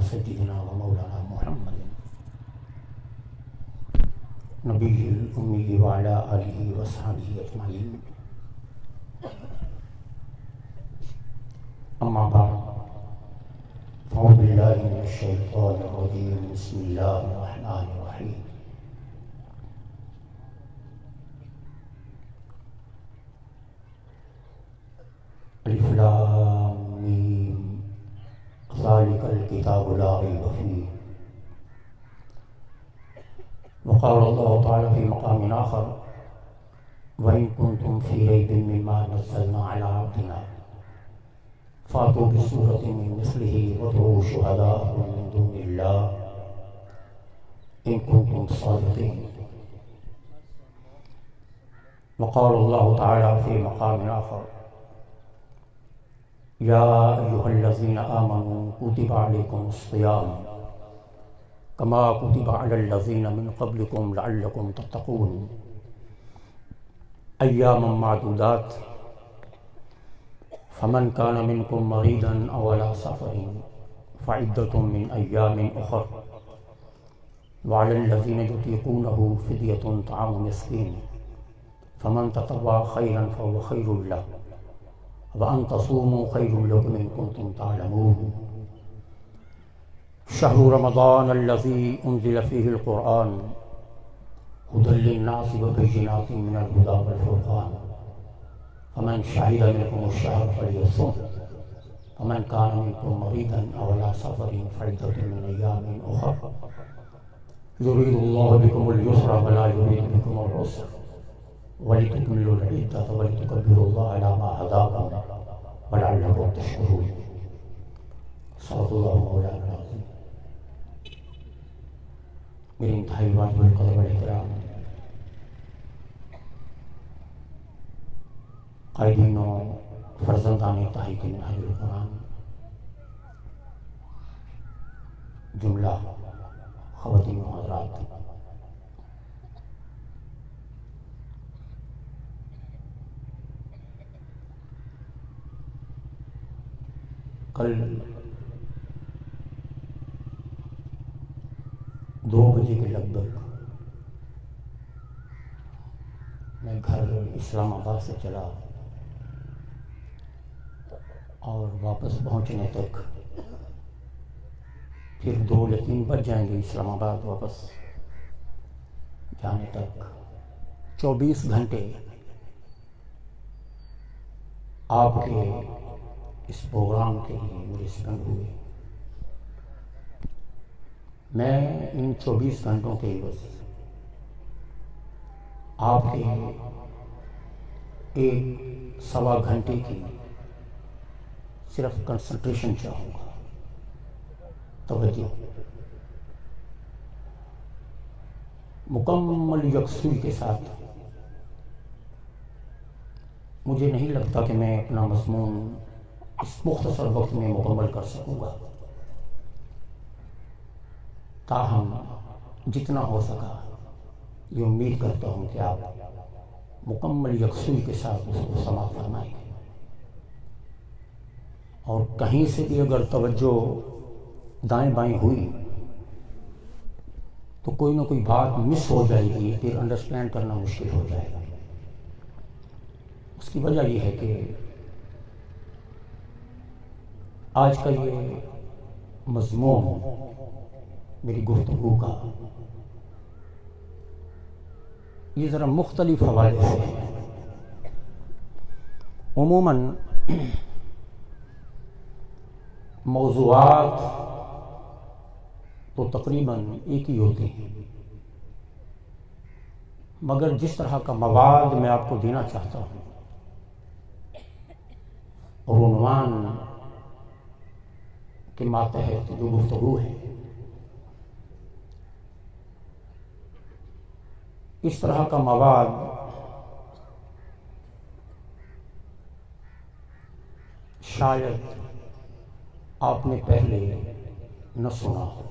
سيدنا ومولانا محمد نبي الأمي وعلى آله وصحبه أجمعين. أما بعد فأعوذ بالله من الشيطان الرجيم. بسم الله الرحمن الرحيم. الف لام میم ذلك الكتاب لا ريب فيه. وقال الله تعالى في مقام آخر وإن كنتم في ريب مما نزلنا على عبدنا فاتوا بسورة من مثله وادعوا شهداءكم من دون الله إن كنتم صادقين. وقال الله تعالى في مقام آخر يا أيها الذين آمنوا كتب عليكم الصيام كما كتب على الذين من قبلكم لعلكم تتقون أياما معدودات فمن كان منكم مريضا أو على سفر فعدة من أيام أخر وعلى الذين يطيقونه فدية طعام مسكين فمن تطوع خيرا فهو خير له وأن تصوموا خير لكم إن كنتم تعلمون. شهر رمضان الذي أنزل فيه القرآن هدى للناس وبينات من الهدى والفرقان فمن شهد منكم الشهر فليصم فمن كان منكم مريضا أو على سفر فعدة من أيام أخر يريد الله بكم اليسر ولا يريد بكم العسر ولتكملوا العدة ولتكبروا الله على ما هداكم ولعلكم تشكرون. صدق الله مولانا العظيم. میرے انتہائی واجب القدر والاحترام قائدین و فرزندان تحریک منہاج القرآن، جملہ خواتین و حضرات، کل 2 بجے کے لگ بھگ میں گھر اسلام آباد سے چلا اور واپس پہنچنے تک پھر 2 یا 3 بج جائیں گے اسلام آباد واپس جانے تک 24 گھنٹے آپ کے اس پروگرام کے لیے مجھے اسپینڈ ہوئے. میں ان 24 گھنٹوں کے عوض آپ کے 1-1.25 گھنٹے کی صرف کنسنٹریشن چاہوں گا، توجہ، مکمل یکسوئی کے ساتھ. مجھے نہیں لگتا کہ میں اپنا مضمون اس مختصر وقت میں مکمل کر سکوں گا، تاہم جتنا ہو سکا یہ امید کرتا ہوں کہ آپ مکمل یکسوئی کے ساتھ اس کو سماعت فرمائیں گے. اور کہیں سے بھی اگر توجہ دائیں بائیں ہوئی تو کوئی نہ کوئی بات مس ہو جائے گی، پھر انڈرسٹینڈ کرنا مشکل ہو جائے گا. اس کی وجہ یہ ہے کہ آج کا یہ مضمون میری گفتگو کا یہ ذرا مختلف حوالے سے ہے. عموماً موضوعات تو تقریباً ایک ہی ہوتے ہیں، مگر جس طرح کا مواد میں آپ کو دینا چاہتا ہوں اور عنوان کے ماتحت جو گفتگو ہے، اس طرح کا مواد شاید آپ نے پہلے نہ سنا ہو.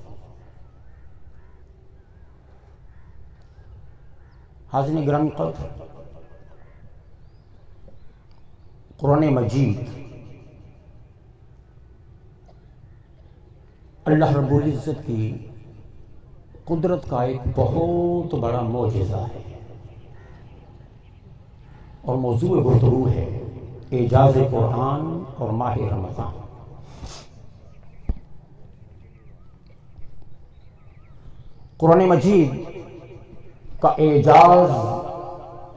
حاضرین گرامی قدر، قرآن مجید اللہ رب العزت کی قدرت کا ایک بہت بڑا معجزہ ہے، اور موضوع گفتگو ہے اعجاز قرآن اور ماہ رمضان۔ قرآن مجید کا اعجاز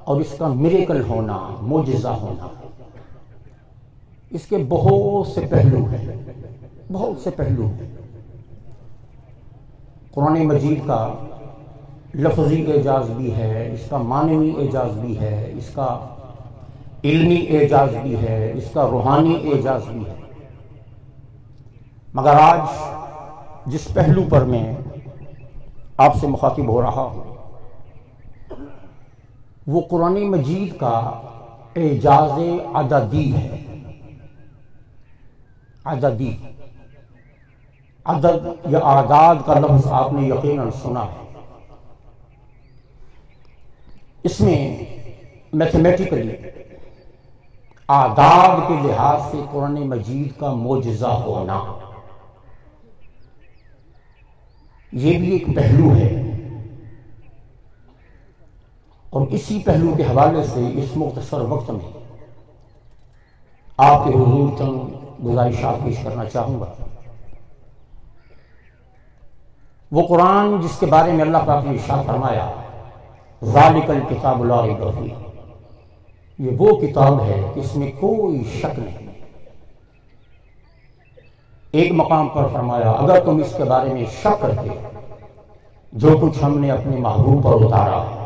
اور اس کا میریکل ہونا، معجزہ ہونا، اس کے بہت سے پہلو ہیں، بہت سے پہلو ہیں۔ قرآن مجید کا لفظی اعجاز بھی ہے، اس کا معنوی اعجاز بھی ہے، اس کا علمی اعجاز بھی ہے، اس کا روحانی اعجاز بھی ہے۔ مگر آج جس پہلو پر میں آپ سے مخاطب ہو رہا ہوں وہ قرآن مجید کا اعجاز عددی ہے۔ عددی، عدد یا اعداد کا لفظ آپ نے یقیناً سنا ہے۔ اس میں میتھمیٹیکلی اعداد کے لحاظ سے قرآن مجید کا معجزہ ہونا، یہ بھی ایک پہلو ہے، اور اسی پہلو کے حوالے سے اس مختصر وقت میں آپ کے حضور چند گزارشات پیش کرنا چاہوں گا۔ وہ قرآن جس کے بارے میں اللہ پاک نے ارشاد فرمایا ذالک الکتاب لا ریب فیہ، یہ وہ کتاب ہے کہ اس میں کوئی شک نہیں۔ ایک مقام پر فرمایا اگر تم اس کے بارے میں شک کرتے جو کچھ ہم نے اپنے محبوب پر اتارا ہے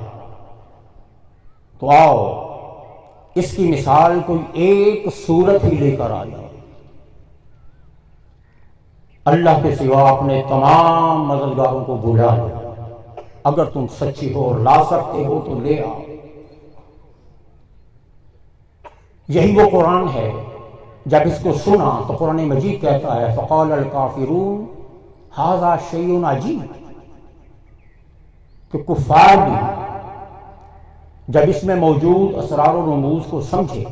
تو آؤ اس کی مثال کوئی ایک صورت ہی لے کر آ جاؤ، اللہ کے سوا اپنے تمام مددگاروں کو بلا لو، اگر تم سچی ہو اور لا سکتے ہو تو لے آؤ۔ یہی وہ قرآن ہے جب اس کو سنا تو قرآن مجید کہتا ہے فقال الکافرون ھذا شیء عجیب، کہ کفار بھی جب اس میں موجود اسرار و رموز کو سمجھے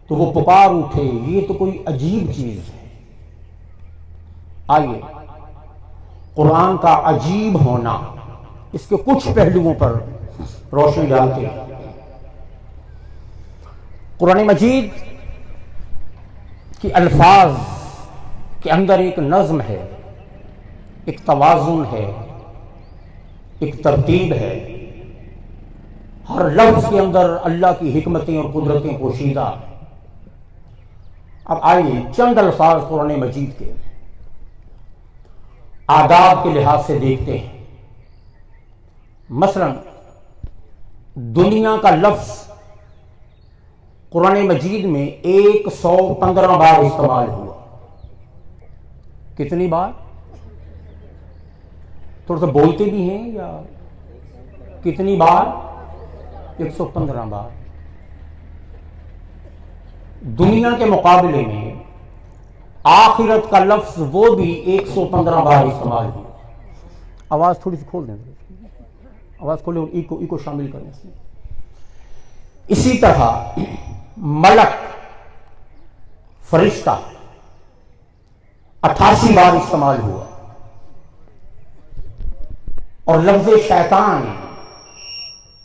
تو وہ پکار اٹھے یہ تو کوئی عجیب چیز ہے۔ آئیے قرآن کا عجیب ہونا، اس کے کچھ پہلوؤں پر روشنی ڈالتے ہیں۔ قرآن مجید کی الفاظ کے اندر ایک نظم ہے، ایک توازن ہے، ایک ترتیب ہے، ہر لفظ کے اندر اللہ کی حکمتیں اور قدرتیں پوشیدہ ہیں۔ اب آئیے چند الفاظ قرآن مجید کے آداب کے لحاظ سے دیکھتے ہیں۔ مثلا دنیا کا لفظ قرآن مجید میں 115 بار استعمال ہوا۔ کتنی بار؟ تھوڑا سا بولتے بھی ہیں یا کتنی بار؟ 115 بار۔ دنیا کے مقابلے میں آخرت کا لفظ وہ بھی 115 بار استعمال ہوا۔ آواز تھوڑی سی کھول دیں، آواز کھولیں اور ایکو شامل کریں اس میں۔ اسی طرح ملک، فرشتہ 88 بار استعمال ہوا، اور لفظ شیطان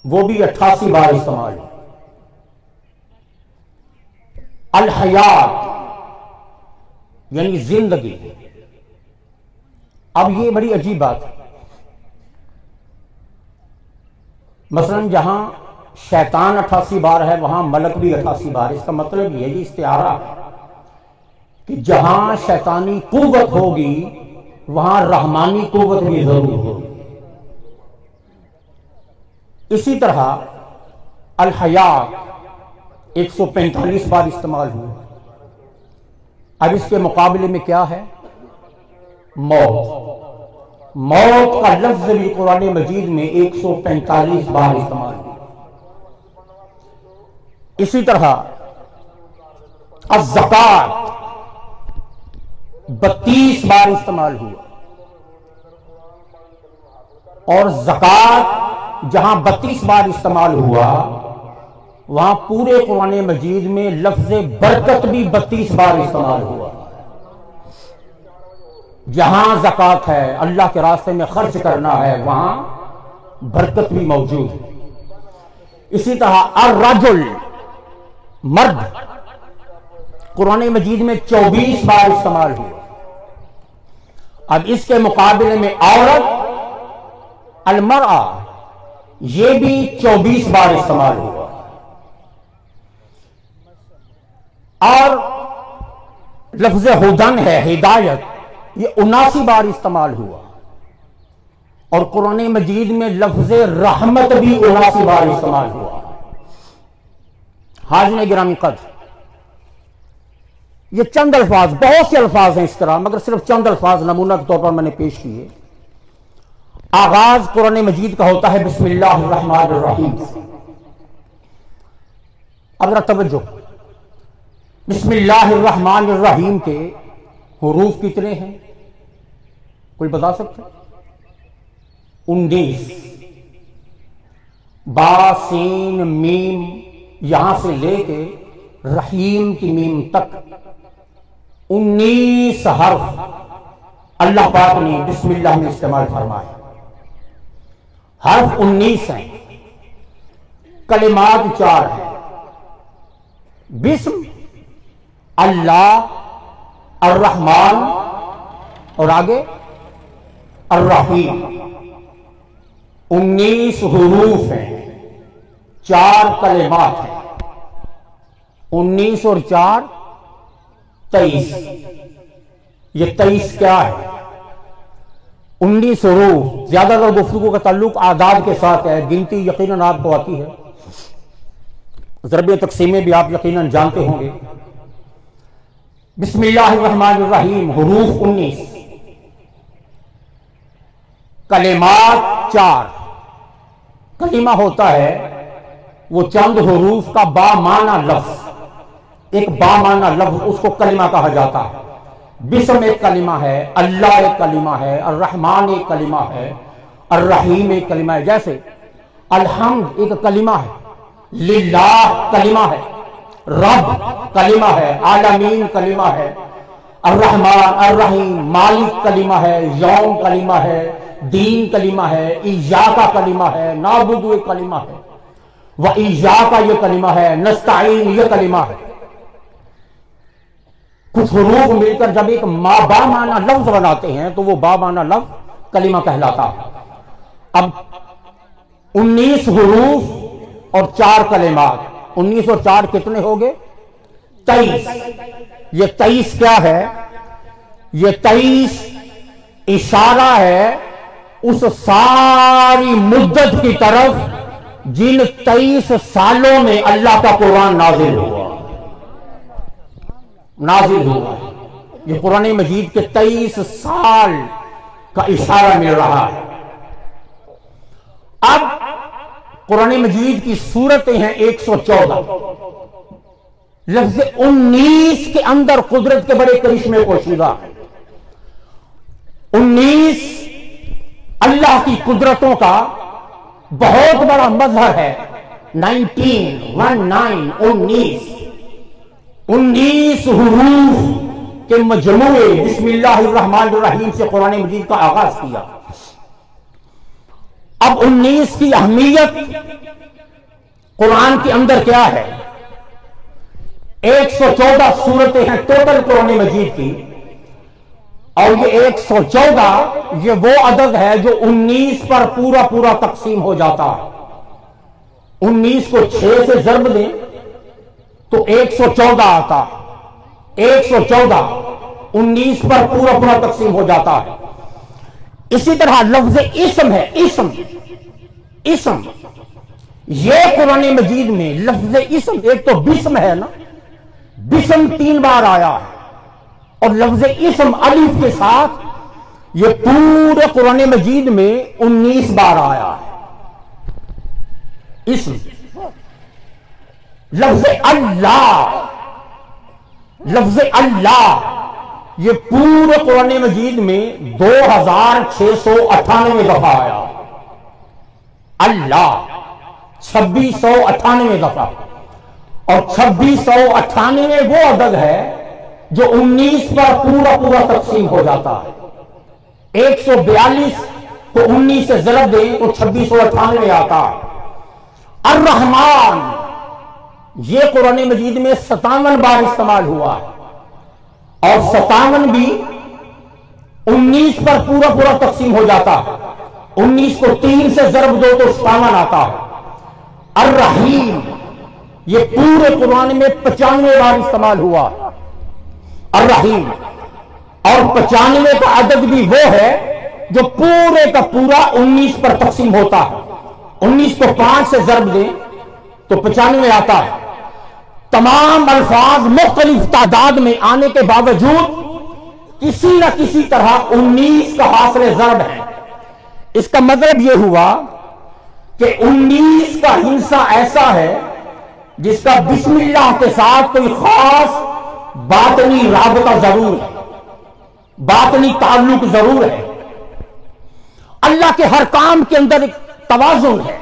وہ بھی 88 بار استعمال ہوا۔ الحیات یعنی زندگی، اب یہ بڑی عجیب بات ہے، مثلا جہاں شیطان 88 بار ہے وہاں ملک بھی 88 بار۔ اس کا مطلب یہ استعارہ ہے کہ جہاں شیطانی قوت ہوگی وہاں رحمانی قوت بھی ضرور ہوگی۔ اسی طرح الحیات 145 بار استعمال ہوا۔ اب اس کے مقابلے میں کیا ہے؟ موت۔ موت کا لفظ بھی قرآن مجید میں 145 بار استعمال ہوا۔ اسی طرح الزکات 32 بار استعمال ہوا، اور زکات جہاں 32 بار استعمال ہوا وہاں پورے قرآن مجید میں لفظ برکت بھی 32 بار استعمال ہوا۔ جہاں زکوٰۃ ہے، اللہ کے راستے میں خرچ کرنا ہے، وہاں برکت بھی موجود ہے۔ اسی طرح الرجل، مرد، قرآن مجید میں 24 بار استعمال ہوا۔ اب اس کے مقابلے میں عورت، المرأہ، یہ بھی 24 بار استعمال ہوا، اور لفظ ہدن ہے، ہدایت، یہ 79 بار استعمال ہوا، اور قرآن مجید میں لفظ رحمت بھی 79 بار استعمال ہوا۔ حاضرین گرامی قدر، یہ چند الفاظ، بہت سے الفاظ ہیں اس طرح، مگر صرف چند الفاظ نمونہ کے طور پر میں نے پیش کیے۔ آغاز قرآن مجید کا ہوتا ہے بسم اللہ الرحمن الرحیم سے۔ اب ذرا توجہ، بسم اللہ الرحمن الرحیم کے حروف کتنے ہیں؟ کوئی بتا سکتا؟ 19۔ با، سین، میم، یہاں سے لے کے رحیم کی میم تک 19 حرف اللہ پاک نے بسم اللہ میں استعمال فرمائے۔ حرف 19 ہیں، کلمات 4 ہیں۔ بسم، اللہ، الرحمن، اور آگے الرحیم۔ 19 حروف ہیں، 4 کلمات ہیں۔ 19 اور 4 23۔ یہ 23 کیا ہے؟ 19 حروف۔ زیادہ تر گفتگو کا تعلق اعداد کے ساتھ ہے، گنتی یقیناً آپ کو آتی ہے، ضرب تقسیمیں بھی آپ یقیناً جانتے ہوں گے۔ بسم اللہ الرحمن الرحیم، حروف 19، کلمات 4۔ کلمہ ہوتا ہے وہ چند حروف کا بامعنی لفظ، ایک بامعنی لفظ، اس کو کلمہ کہا جاتا ہے۔ بسم ایک کلمہ ہے، اللہ ایک کلمہ ہے، الرحمن ایک کلمہ ہے، الرحیم ایک کلمہ ہے۔ جیسے الحمد ایک کلمہ ہے، للہ کلمہ ہے، رب کلمہ ہے، عالمین کلمہ ہے، الرحمن، الرحیم، مالک کلمہ ہے، یوم کلمہ ہے، دین کلمہ ہے، ایاکا کلمہ ہے، نعبد ایک کلمہ ہے، وَإِيَّاكَ یہ کلمہ ہے، نستعین یہ کلمہ ہے۔ کچھ حروف مل کر جب ایک بامعنی لفظ بناتے ہیں تو وہ بامعنی لفظ کلمہ کہلاتا ہے۔ اب 19 حروف اور 4 کلمات، 19 اور 4 کتنے ہو گئے؟ 23۔ یہ 23 کیا ہے؟ یہ 23 اشارہ ہے اس ساری مدت کی طرف جن 23 سالوں میں اللہ کا قرآن نازل ہوا۔ یہ قرآن مجید کے 23 سال کا اشارہ مل رہا ہے۔ اب قرآن مجید کی سورتیں ہیں 114۔ لفظ 19 کے اندر قدرت کے بڑے کرشمے پوشیدہ ہیں۔ 19 اللہ کی قدرتوں کا بہت بڑا مظہر ہے۔ 19 حروف کے مجموعے بسم اللہ الرحمن الرحیم سے قرآن مجید کا آغاز کیا۔ اب 19 کی اہمیت قرآن کے اندر کیا ہے؟ 114 سورتیں ہیں ٹوٹل قرآن مجید کی، اور یہ 114 یہ وہ عدد ہے جو 19 پر پورا پورا تقسیم ہو جاتا ہے۔ 19 کو 6 سے ضرب دیں تو 114 آتا ہے۔ 114 19 پر پورا پورا تقسیم ہو جاتا ہے۔ اسی طرح لفظ اسم ہے، اسم یہ قرآن مجید میں لفظ اسم، ایک تو بسم ہے نا، بسم 3 بار آیا ہے، اور لفظ اسم الف کے ساتھ یہ پورے قرآن مجید میں 19 بار آیا ہے۔ اسم، لفظ اللہ یہ پورے قرآن مجید میں 2698 دفعہ آیا۔ اللہ 2698 دفعہ، اور 2698 وہ عدد ہے جو 19 پر پورا پورا تقسیم ہو جاتا ہے۔ 142 کو 19 سے ضرب دیں تو 2698 آتا۔ الرحمن یہ قرآن مجید میں 57 بار استعمال ہوا اور 57 بھی 19 پر پورا تقسیم ہو جاتا، 19 کو 3 سے ضرب دو تو 57 آتا۔ الرحیم یہ پورے قرآن میں 95 بار استعمال ہوا، الرحیم، اور 95 کا عدد بھی وہ ہے جو پورے کا پورا 19 پر تقسیم ہوتا ہے، 19 کو 5 سے ضرب دیں تو 95 آتا ہے۔ تمام الفاظ مختلف تعداد میں آنے کے باوجود کسی نہ کسی طرح 19 کا حاصل ضرب ہے۔ اس کا مطلب یہ ہوا کہ 19 کا ہندسہ ایسا ہے جس کا بسم اللہ کے ساتھ کوئی خاص باطنی رابطہ ضرور ہے، باطنی تعلق ضرور ہے۔ اللہ کے ہر کام کے اندر ایک توازن ہے،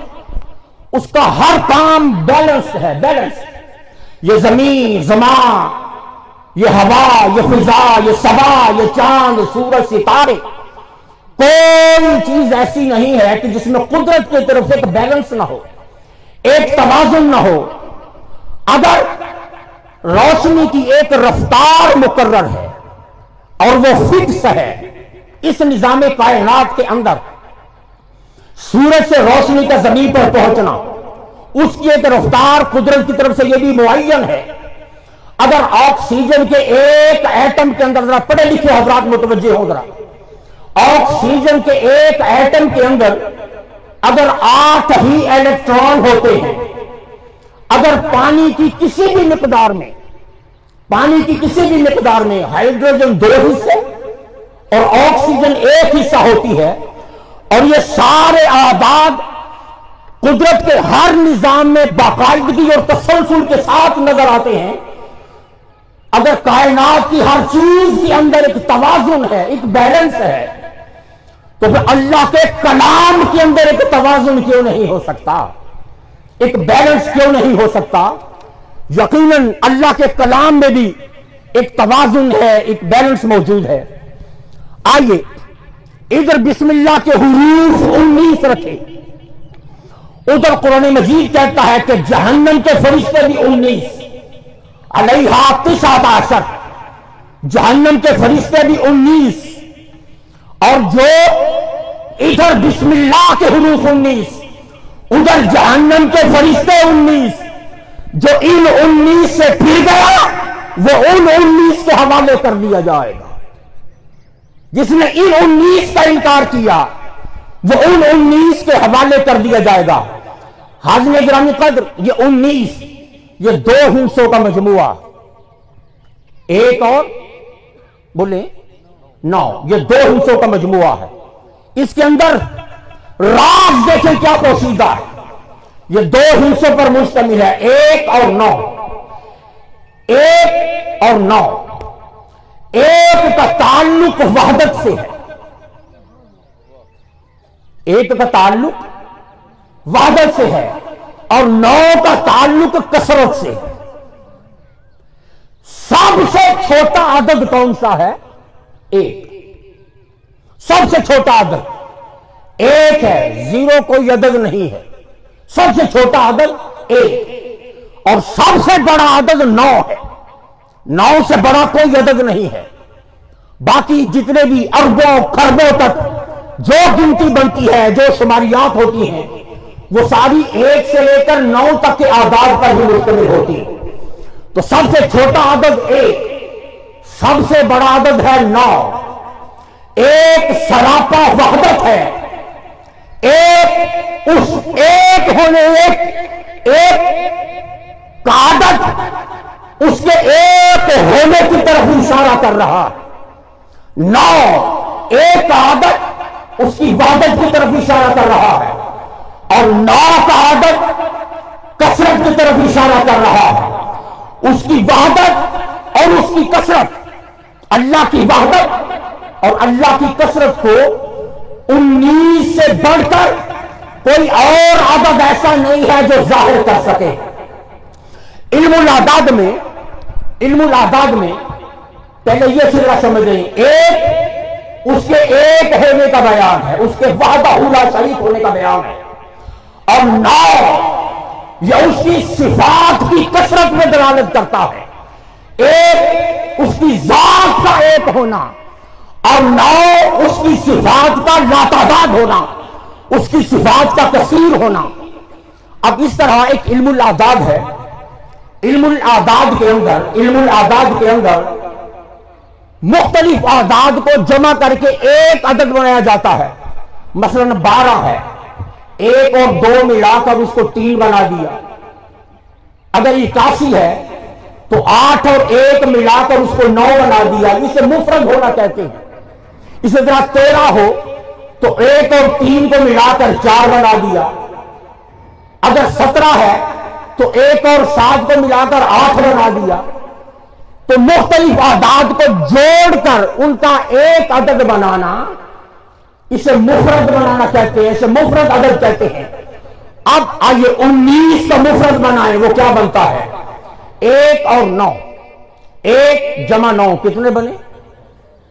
اس کا ہر کام بیلنس ہے، بیلنس۔ یہ زمین، زمان، یہ ہوا، یہ فضا، یہ صبا، یہ چاند، سورج، ستارے، کوئی چیز ایسی نہیں ہے کہ جس میں قدرت کی طرف سے ایک بیلنس نہ ہو، ایک توازن نہ ہو۔ اگر روشنی کی ایک رفتار مقرر ہے اور وہ فکس ہے اس نظام کائنات کے اندر، سورج سے روشنی کا زمین پر پہنچنا، اس کی ایک رفتار قدرت کی طرف سے یہ بھی معین ہے۔ اگر آکسیجن کے ایک ایٹم کے اندر، ذرا پڑھے لکھے حضرات متوجہ ہو ذرا، آکسیجن کے ایک ایٹم کے اندر اگر 8 ہی الیکٹران ہوتے ہیں، اگر پانی کی کسی بھی مقدار میں، ہائیڈروجن 2 حصے اور آکسیجن 1 حصہ ہوتی ہے، اور یہ سارے اعداد قدرت کے ہر نظام میں باقاعدگی اور تسلسل کے ساتھ نظر آتے ہیں، اگر کائنات کی ہر چیز کے اندر ایک توازن ہے، ایک بیلنس ہے، تو پھر اللہ کے کلام کے اندر ایک توازن کیوں نہیں ہو سکتا، ایک بیلنس کیوں نہیں ہو سکتا؟ یقیناً اللہ کے کلام میں بھی ایک توازن ہے، ایک بیلنس موجود ہے۔ آئیے ادھر بسم اللہ کے حروف 19 رکھے، ادھر قرآن مجید کہتا ہے کہ جہنم کے فرشتے بھی 19، علیہا 19، جہنم کے فرشتے بھی 19، اور جو ادھر بسم اللہ کے حروف 19، ادھر جہنم کے فرشتے 19، جو ان 19 سے پھر گیا وہ ان 19 کے حوالے کر دیا جائے گا۔ جس نے ان 19 کا انکار کیا وہ ان 19 کے حوالے کر دیا جائے گا۔ حاضرین گرامی قدر، یہ 19 یہ 2 ہندسوں کا مجموعہ، ایک اور بولیں 9، یہ 2 ہندسوں کا مجموعہ ہے۔ اس کے اندر راز دیکھیں کیا پوشیدہ ہے۔ یہ 2 ہندسوں پر مشتمل ہے، 1 اور 9، 1 اور 9۔ ایک کا تعلق وحدت سے ہے، ایک کا تعلق وحدت سے ہے، اور 9 کا تعلق کثرت سے ہے۔ سب سے چھوٹا عدد کون سا ہے؟ 1۔ سب سے چھوٹا عدد 1 ہے، 0 کوئی عدد نہیں ہے، سب سے چھوٹا عدد 1، اور سب سے بڑا عدد 9 ہے، 9 سے بڑا کوئی عدد نہیں ہے۔ باقی جتنے بھی اربوں خربوں تک جو گنتی بنتی ہے، جو شماریات ہوتی ہیں، وہ ساری 1 سے لے کر 9 تک کے اعداد پر ہی مشتمل ہوتی ہے۔ تو سب سے چھوٹا عدد 1، سب سے بڑا عدد ہے 9۔ ایک سراپا وحدت ہے، ایک اس ایک ہونے، ایک کا عدد اس کے ایک ہونے کی طرف اشارہ کر رہا ہے۔ 9 ایک کا عدد اس کی وحدت کی طرف اشارہ کر رہا ہے، اور 9 کا عدد کثرت کی طرف اشارہ کر رہا ہے۔ اس کی وحدت اور اس کی کثرت، اللہ کی وحدت اور اللہ کی کثرت کو 19 سے بڑھ کر کوئی اور عدد ایسا نہیں ہے جو ظاہر کر سکے۔ علم الاعداد میں پہلے یہ سلسلہ سمجھ لیں، 1 اس کے ایک ہونے کا بیان ہے، اس کے وحدہ لا شریک ہونے کا بیان ہے، اور 9 یہ اس کی صفات کی کثرت میں دلالت کرتا ہے، ایک اس کی ذات کا ایک ہونا، اور 9 اس کی صفات کا لاتعداد ہونا، اس کی صفات کا کثیر ہونا۔ اب اس طرح ایک علم الاعداد ہے، علم الاعداد کے اندر مختلف اعداد کو جمع کر کے ایک عدد بنایا جاتا ہے۔ مثلا 12 ہے، 1 اور 2 ملا کر اس کو 3 بنا دیا۔ اگر 81 ہے تو 8 اور 1 ملا کر اس کو 9 بنا دیا، اسے مفرد ہونا کہتے ہیں۔ اسی طرح 13 ہو تو 1 اور 3 کو ملا کر 4 بنا دیا۔ اگر 17 ہے تو 1 اور 7 کو ملا کر 8 بنا دیا۔ تو مختلف اعداد کو جوڑ کر ان کا ایک عدد بنانا، اسے مفرد بنانا کہتے ہیں، اسے مفرد عدد کہتے ہیں۔ اب آئیے 19 کا مفرد بنائیں، وہ کیا بنتا ہے؟ 1 اور 9، 1 جمع 9 کتنے بنے؟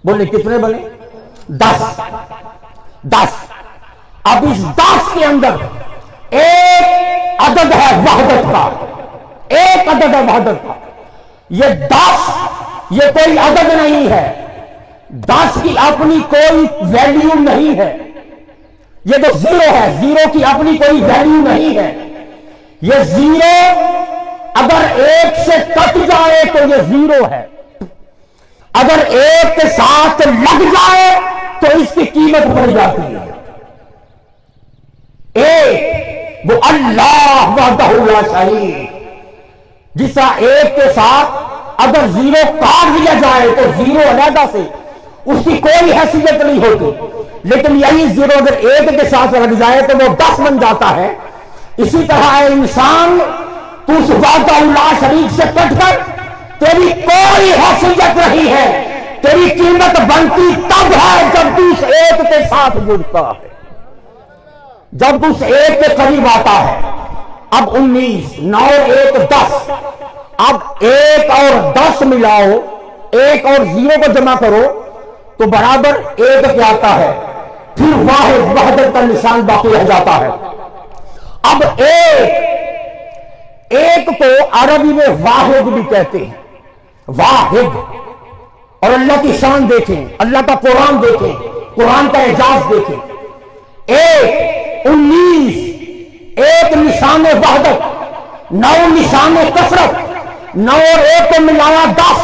بولے کتنے بنے؟ 10۔ اب اس 10 کے اندر ایک عدد ہے وحدت کا، ایک عدد ہے وحدت کا۔ یہ 10 یہ کوئی عدد نہیں ہے، 10 کی اپنی کوئی ویلیو نہیں ہے، یہ تو 0 ہے، 0 کی اپنی کوئی ویلیو نہیں ہے۔ یہ 0 اگر 1 سے کٹ جائے تو یہ 0 ہے، اگر 1 کے ساتھ لگ جائے تو اس کی قیمت بڑھ جاتی ہے۔ ایک وہ اللہ وحدہ لا شریک، جس طرح 1 کے ساتھ اگر 0 کاٹ دیا جائے تو 0 علیحدہ سے اس کی کوئی حیثیت نہیں ہوتی، لیکن یہی 0 اگر 1 کے ساتھ لگ جائے تو وہ 10 بن جاتا ہے۔ اسی طرح اے انسان، تو اس وحدہ لا شریک سے کٹ کر تیری کوئی حیثیت نہیں ہے، تیری قیمت بنتی تب ہے جب تو اس 1 کے ساتھ جڑتا ہے، جب تو اس 1 کے قریب آتا ہے۔ اب 19، 9 اور 1 10۔ اب 1 اور 10 ملاؤ، 1 اور 0 کو جمع کرو تو برابر 1 کیا آتا ہے، پھر واحد وحدت کا نشان باقی رہ جاتا ہے۔ اب ایک کو عربی میں واحد بھی کہتے ہیں، واحد۔ اور اللہ کی شان دیکھیں، اللہ کا قرآن دیکھیں، قرآن کا اعجاز دیکھیں۔ 19 ایک نشان وحدت، 9 نشان کثرت، 9 اور 1 کو ملایا 10،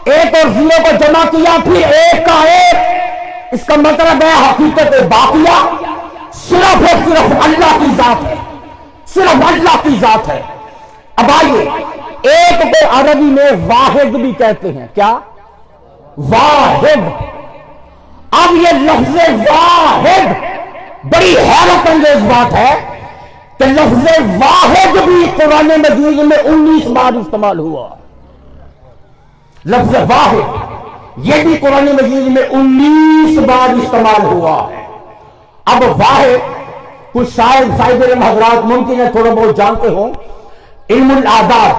1 اور 0 کو جمع کیا پھر 1 کا 1۔ اس کا مطلب ہے حقیقت باقیہ صرف اور صرف اللہ کی ذات ہے، صرف اللہ کی ذات ہے۔ اب آئیے، 1 کو عربی میں واحد بھی کہتے ہیں، کیا؟ واحد۔ اب یہ لفظ واحد بڑی حیرت انگیز بات ہے کہ لفظ واحد بھی قرآن مجید میں 19 بار استعمال ہوا۔ لفظ واحد یہ بھی قرآن مجید میں 19 بار استعمال ہوا ہے۔ اب واحد کچھ شاید حضرات ممکن ہے تھوڑا بہت جانتے ہوں، علم الاعداد،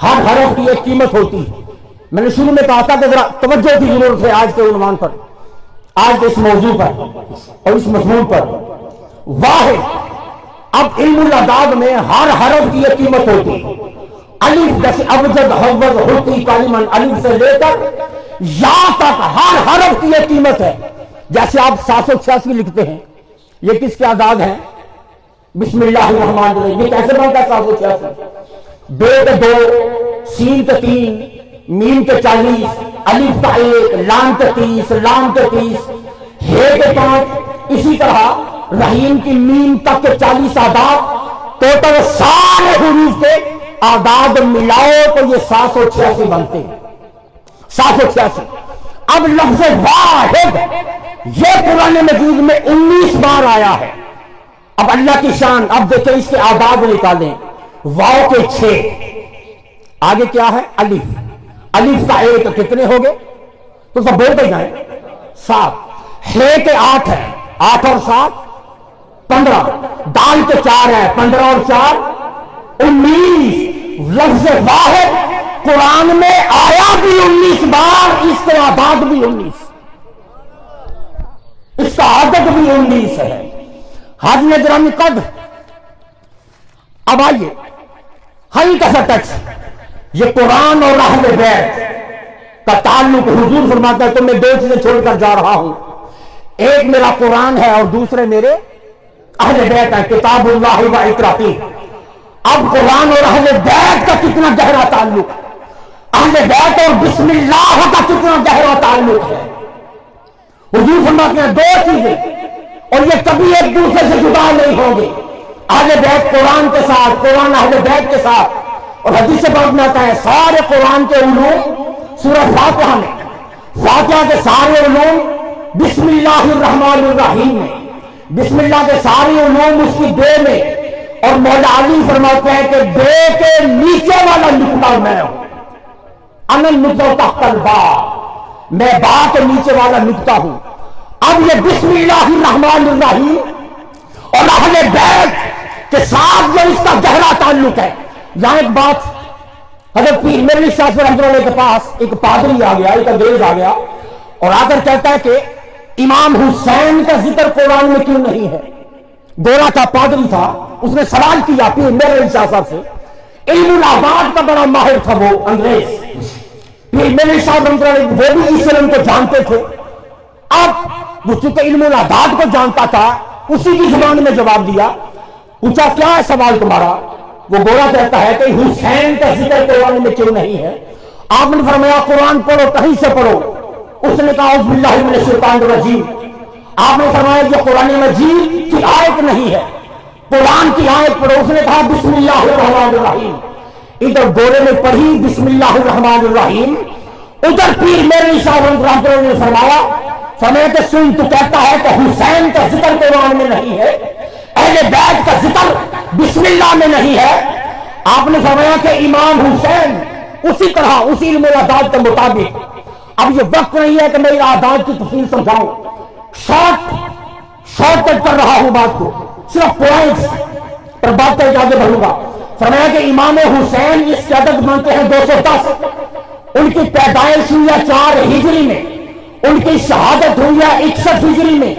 ہر حرف کی ایک قیمت ہوتی ہے۔ میں نے شروع میں کہا تھا کہ ذرا توجہ کی ضرورت ہے آج کے عنوان پر، آج کے اس موضوع پر اور اس مضمون پر۔ واحد، اب علم الاعداد میں ہر حرف کی ایک قیمت ہوتی ہے۔ الف جیسے ابجد حوض ہوتی کالمن، الف سے لے کر یا تک ہر حرف کی ایک قیمت ہے۔ جیسے آپ 786 لکھتے ہیں، یہ کس کے اعداد ہیں؟ بسم اللہ الرحمن الرحیم۔ یہ کیسے بنتا ہے 786؟ بے کے 2، سین کے 3، میم کے 40، الف کا 1، لام کے 30، لام کے 30، ہے کے 5۔ اسی طرح رحیم کی میم تک کے 40 اعداد، ٹوٹل سارے حروف کے اعداد ملاؤ تو یہ 786 بنتے ہیں۔ 786۔ اب لفظ واحد یہ قرآن مجید میں 19 بار آیا ہے۔ اب اللہ کی شان، اب دیکھیں اس کے اعداد نکالیں۔ واو کے 6، آگے کیا ہے؟ الف، الف کا 1 کتنے ہو گئے؟ تو سب بولتے جائیں، 7۔ ہے کے 8 ہے، 8 اور 7 15۔ دال کے 4 ہے، 15 اور 4 19۔ لفظ واحد قرآن میں آیا بھی 19 بار، اس کے اعداد بھی 19۔ کا عدد بھی 19 ہے۔ حاضرین گرامی قدر، اب آئیے ہلکا سا ٹچ، یہ قرآن اور اہل بیت کا تعلق حضور فرماتا ہے تو میں 2 چیزیں چھوڑ کر جا رہا ہوں، ایک میرا قرآن ہے اور دوسرے میرے اہل بیت ہے، کتاب اللہ و اطراتی۔ اب قرآن اور اہل بیت کا کتنا گہرا تعلق، اہل بیت اور بسم اللہ کا کتنا گہرا تعلق ہے۔ حضور فرماتے ہیں 2 چیزیں اور یہ کبھی ایک دوسرے سے جدا نہیں ہوں گے، اہل بیت قرآن کے ساتھ، قرآن اہل بیت کے ساتھ۔ اور حدیث پاک میں آتا ہے سارے قرآن کے علوم سورہ فاتحہ میں، فاتحہ کے سارے علوم بسم اللہ الرحمن الرحیم میں، بسم اللہ کے سارے علوم اس کی دے میں، اور مولا علی فرماتے ہیں کہ دے کے نیچے والا نقطہ میں ہوں، انا النقطہ تحت الباء، میں با کے نیچے والا نقطہ ہوں۔ اب یہ بسم اللہ الرحمن الرحیم اور اہل بیت کے ساتھ جو اس کا گہرا تعلق ہے، یہاں ایک بات، حضرت پیر میرے شاہ رحمۃ اللہ کے پاس ایک پادری آ گیا، ایک انگریز آ گیا اور آ کر کہتا ہے کہ امام حسین کا ذکر قرآن میں کیوں نہیں ہے؟ گورا کا پادری تھا، اس نے سوال کیا پیر میرے شاہ صاحب سے، علم الآباد کا بڑا ماہر تھا وہ انگریز، پیر میرے شاہ رحمۃ اللہ وہ بھی اس علم کو جانتے تھے۔ اب وہ چونکہ علم الآباد کو جانتا تھا، اسی کی زبان میں جواب دیا، پوچھا کیا ہے سوال تمہارا؟ وہ گورا کہتا ہے کہ حسین کا ذکر قرآن میں کیوں نہیں ہے؟ آپ نے فرمایا قرآن پڑھو، کہیں سے پڑھو۔ اس نے کہا اعوذ باللہ من الشیطان الرجیم۔ آپ نے فرمایا یہ قرآن مجید کی آیت نہیں ہے، قرآن کی آیت پڑھو۔ اس نے کہا بسم اللہ الرحمن الرحیم۔ ادھر گورے نے پڑھی بسم اللہ الرحمن الرحیم، ادھر پیر میرے شاہ رحمۃ اللہ نے فرمایا کہ سن تو کہتا ہے کہ حسین کا ذکر قرآن میں نہیں ہے، اہل بیت کا ذکر بسم اللہ میں نہیں ہے۔ آپ نے فرمایا کہ امام حسین اسی طرح اسی علم الآداب کے مطابق، اب یہ وقت نہیں ہے کہ میں آداب کی تفصیل سمجھاؤں، شارٹ کٹ کر رہا ہوں بات کو، صرف پوائنٹس پر بات کر کے آگے بڑھوں گا۔ فرمایا کہ امام حسین اس کی عدد مانتے ہیں 210، ان کی پیدائش ہوئی ہے 4 ہجری میں، ان کی شہادت ہوئی ہے 61 ہجری میں۔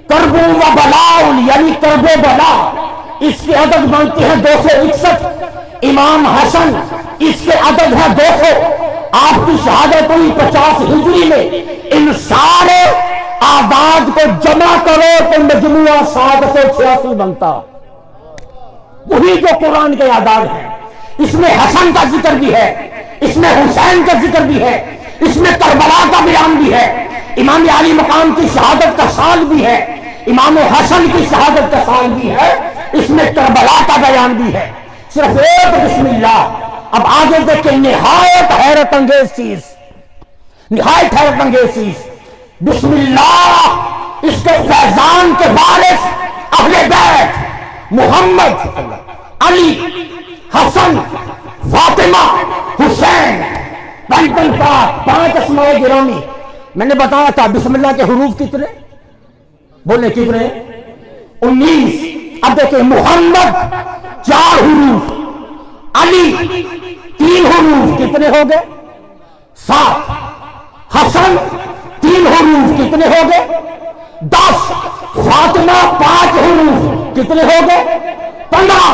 کرب و بلا یعنی کرب و بلا اس کی عدد مانتے ہیں 261۔ امام حسن اس کے عدد ہے 200، آپ کی شہادت ہوئی 50 ہجری میں۔ ان سارے اعداد کو جمع کرو تو مجموعہ 786 بنتا، وہی جو قرآن کے اعداد ہیں۔ اس میں حسن کا ذکر بھی ہے، اس میں حسین کا ذکر بھی ہے، اس میں کربلا کا بیان بھی ہے، امام علی مقام کی شہادت کا سال بھی ہے، امام حسن کی شہادت کا سال بھی ہے، اس میں کربلا کا بیان بھی ہے۔ صرف ایک بسم اللہ۔ اب آگے دیکھیں نہایت حیرت انگیز چیز، نہایت حیرت انگیز چیز، بسم اللہ اس کے فیضان کے وارث اہل بیت محمد، علی، حسن، فاطمہ، حسین، 5 اسماء گرامی۔ میں نے بتایا تھا بسم اللہ کے حروف کتنے، بولے کتنے؟ 19۔ اب دیکھیں محمد 4 حروف، علی 3 حروف، کتنے ہو گئے؟ 7۔ حسن 3 حروف، کتنے ہو گئے؟ 10۔ فاطمہ 5 حروف، کتنے ہو گئے؟ 15۔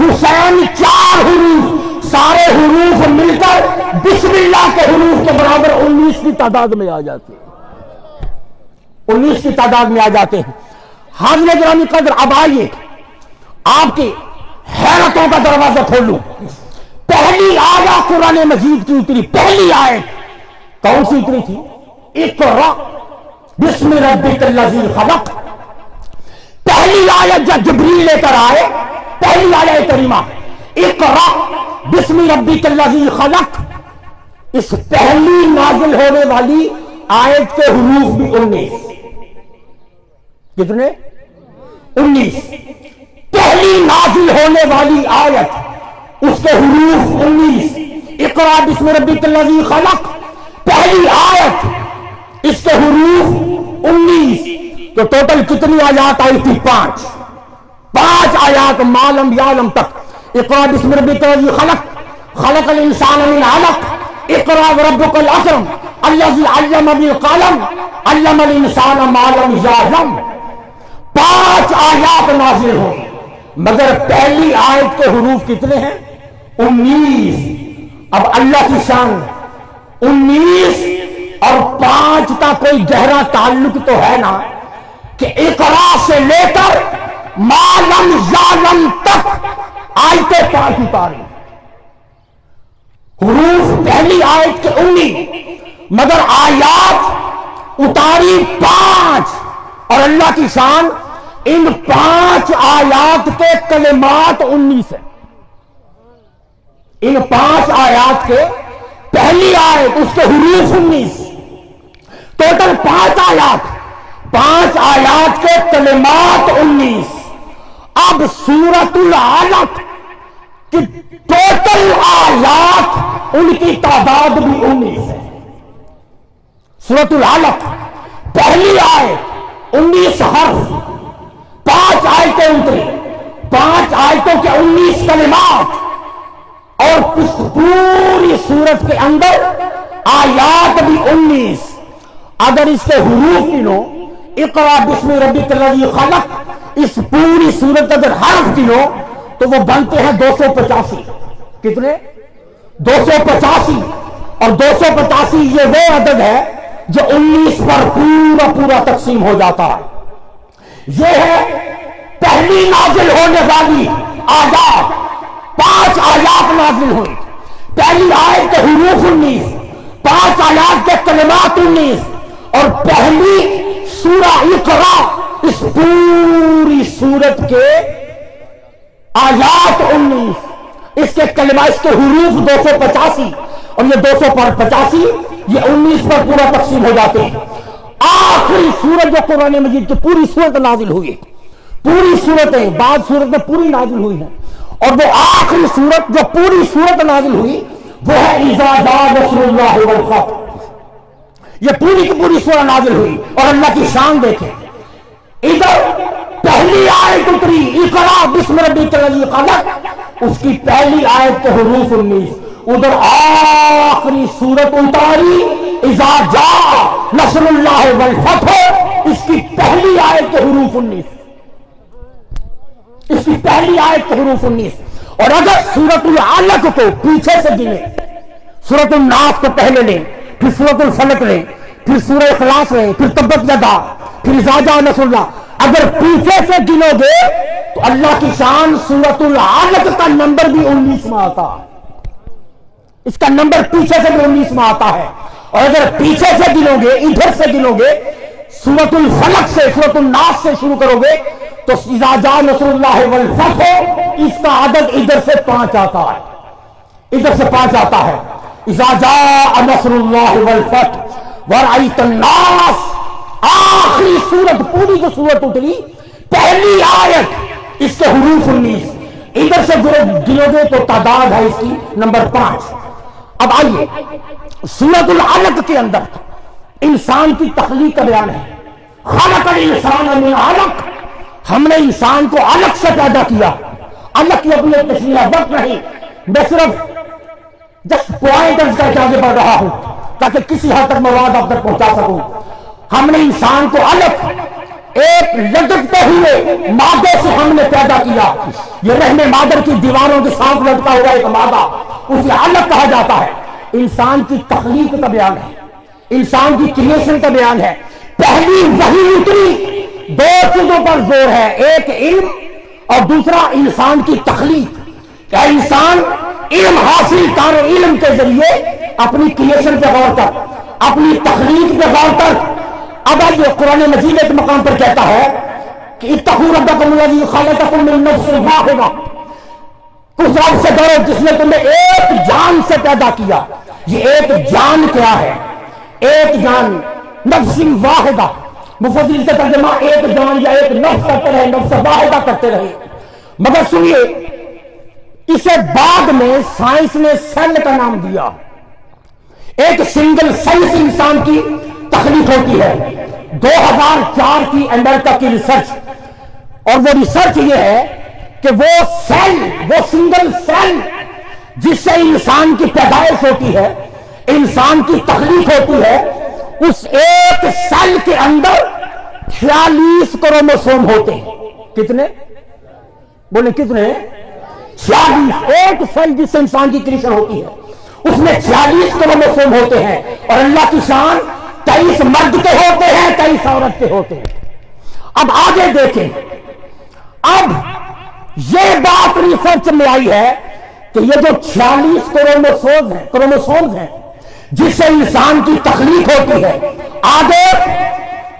حسین 4 حروف، سارے حروف مل کر بسم اللہ کے حروف کے برابر 19 کی تعداد میں آ جاتے ہیں، 19 کی تعداد میں آ جاتے ہیں۔ حاضرین گرامی قدر، اب آئیے آپ کی حیرتوں کا دروازہ کھولوں۔ پہلی آیت قرآن مجید کی اتری، پہلی آیت کون سی اتری تھی؟ اقرأ بسم ربک الذی خلق۔ پہلی آیت جب جبریل لے کر آئے، پہلی آیت کریمہ اقرأ بسم ربک الذی خلق، اس پہلی نازل ہونے والی آیت کے حروف بھی 19۔ کتنے؟ 19۔ پہلی نازل ہونے والی آیت اس کے حروف 19۔ اقرأ بسم ربک الذی خلق، پہلی آیت اس کے حروف 19۔ تو ٹوٹل کتنی آیات آئی تھی؟ 5 آیات معلم یعلم تک۔ اقرأ بسم ربک الذی خلق، خلق الانسان من علق، اقرأ وربک الاکرم، الذی علم بالقلم علم الانسان ما لم یعلم، 5 آیات نازل ہوئی، مگر پہلی آیت کے حروف کتنے ہیں؟ 19۔ اب اللہ کی شان 19 اور 5 کا کوئی گہرا تعلق تو ہے نا، کہ اقرا سے لے کر ما لم یعلم تک آیتیں پاک اتاری، حروف پہلی آیت کے 19 مگر آیات اتاری 5، اور اللہ کی شان ان 5 آیات کے کلمات 19 ہیں۔ ان 5 آیات کے پہلی آیت اس کے حروف 19، ٹوٹل 5 آیات، 5 آیات کے کلمات 19۔ اب سورۃ العلق کی ٹوٹل آیات ان کی تعداد بھی 19 ہے۔ سورۃ العلق پہلی آیت 19 حرف، 5 آیتیں اتری، 5 آیتوں کے 19 کلمات، اور اس پوری سورت کے اندر آیات بھی 19۔ اگر اس کے حروف گنو، اقرا بسم ربک الذی خلق، اس پوری سورت اگر حرف گنو تو وہ بنتے ہیں 285۔ کتنے؟ 285۔ اور 285 یہ وہ عدد ہے جو 19 پر پورا تقسیم ہو جاتا ہے۔ یہ ہے پہلی نازل ہونے والی آیات، 5 آیات نازل ہوئی، پہلی آیت کے حروف 19، 5 آیات کے کلمات 19، اور پہلی سورہ اقرا اس پوری سورت کے آیات 19، اس کے کلمات، اس کے حروف 285، اور یہ 285 یہ 19 پر پورا تقسیم ہو جاتے ہیں۔ آخری سورت جو قرآن مجید کی پوری سورت نازل ہوئی ہے، پوری سورتیں بعض سورت میں پوری نازل ہوئی ہیں، اور وہ آخری سورت جو پوری سورت نازل ہوئی وہ ہے اذا جاء نصر اللہ والفتح۔ یہ پوری کی پوری سورہ نازل ہوئی، اور اللہ کی شان دیکھیں، ادھر پہلی آیت اتری اقرا بسم ربک الذی خلق، اس کی پہلی آیت کے حروف 19، ادھر آخری سورت اتاری اذا جاء نصر اللہ والفتح، اس کی پہلی آیت کے حروف 19، اس کی پہلی آیت کے حروف 19۔ اور اگر سورۃ العلق کو پیچھے سے گنے، سورۃ الناس کو پہلے لیں، پھر سورۃ الفلق لیں، پھر سورہ اخلاص لیں، پھر تبت یدا، پھر اذا جاء نصر اللہ، اگر پیچھے سے گنو گے تو اللہ کی شان سورۃ العلق کا نمبر بھی 19 میں آتا ہے، اس کا نمبر پیچھے سے بھی 19 میں آتا ہے۔ اور اگر پیچھے سے گنو گے، ادھر سے گنو گے، سورۃ الفلق سے، سورۃ الناس سے شروع کرو گے تو اذا جاء نصر اللہ والفتح، اس کا عدد ادھر سے 5 آتا ہے، ادھر سے 5 آتا ہے۔ اذا جاء نصر اللہ والفتح ورأیت الناس، آخری سورت، پوری جو سورت اتری پہلی آیت اس کے حروف 19، ادھر سے گنو گے تو تعداد ہے اس کی نمبر 5۔ اب آئیے سورۃ العلق کے اندر انسان کی تخلیق کا بیان ہے۔ خلق الانسان من علق، ہم نے انسان کو علق سے پیدا کیا۔ علق کی اپنی تشریح وقت نہیں، میں صرف جسٹ پوائنٹرز کر کے آگے بڑھ رہا ہوں تاکہ کسی حد تک مواد آپ تک پہنچا سکوں۔ ہم نے انسان کو علق، ایک لٹکتے ہوئے مادے سے ہم نے پیدا کیا، یہ رحم مادر کی دیواروں کے ساتھ لٹکا ہوا ایک مادہ، اسے علق کہا جاتا ہے۔ انسان کی تخلیق کا بیان ہے، انسان کی کریشن کا بیان ہے۔ پہلی وحی اتری، 2 چیزوں پر زور ہے، ایک علم اور دوسرا انسان کی تخلیق، کہ انسان علم حاصل کر، علم کے ذریعے اپنی کریشن پہ غور کر، اپنی تخلیق پہ غور کر۔ اب آئیے قرآن مجید ایک مقام پر کہتا ہے کہ اتقوا ربکم الذی خلقکم من نفس واحدہ، اس رب سے ڈرو جس نے تمہیں ایک جان سے پیدا کیا۔ یہ ایک جان کیا ہے؟ ایک جان، نفس واحدہ، مفسرین سے ترجمہ ایک جان یا ایک نفس کرتے رہے، نفس واحدہ کرتے رہے۔ مگر سنیے، اسے بعد میں سائنس نے سیل کا نام دیا۔ ایک سنگل سیل سے انسان کی تخلیق ہوتی ہے۔ 2004 کی امریکہ کی ریسرچ، اور وہ ریسرچ یہ ہے کہ وہ سیل، وہ سنگل سیل جس سے انسان کی پیدائش ہوتی ہے، انسان کی تخلیق ہوتی ہے اس ایک سیل کے اندر 46 کروموسوم ہوتے ہیں. کتنے بولے کتنے؟ 46. ایک سیل جس سے انسان کی کریشن ہوتی ہے اس میں 46 کروموسوم ہوتے ہیں اور اللہ کی شان 23 مرد کے ہوتے ہیں 23 عورت کے ہوتے ہیں. اب آگے دیکھیں, اب یہ بات ریسرچ میں آئی ہے کہ یہ جو 46 کروموسومز ہیں جس سے انسان کی تخلیق ہوتی ہے, آگے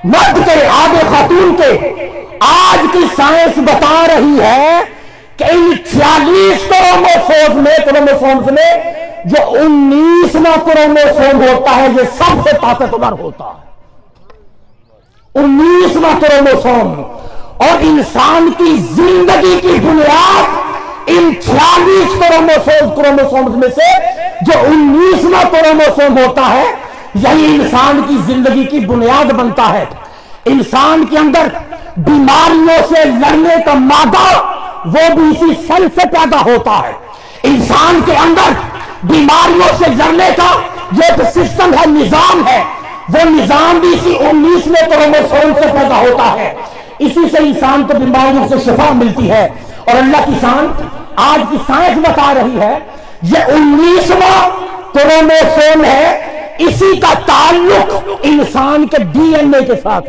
مرد کے آگے خاتون کے, آج کی سائنس بتا رہی ہے کہ ان 46 کروموسومز میں جو 19واں کروموسوم ہوتا ہے یہ سب سے طاقتور ہوتا ہے. 19واں کروموسوم, اور انسان کی زندگی کی بنیاد ان 46 کروموسومز میں سے جو 19واں کروموسوم ہوتا ہے یہی انسان کی زندگی کی بنیاد بنتا ہے. انسان کے اندر بیماریوں سے لڑنے کا مادہ وہ بھی اسی سیل سے پیدا ہوتا ہے. انسان کے اندر بیماریوں سے لڑنے کا جو ایک سسٹم ہے, نظام ہے, وہ نظام بھی اسی 19ویں کروموسوم سے پیدا ہوتا ہے. اسی سے انسان کو بیماریوں سے شفا ملتی ہے. اور اللہ کی شان آج کی سائنس بتا رہی ہے یہ 19واں کروموسوم ہے, اسی کا تعلق انسان کے ڈی این اے کے ساتھ.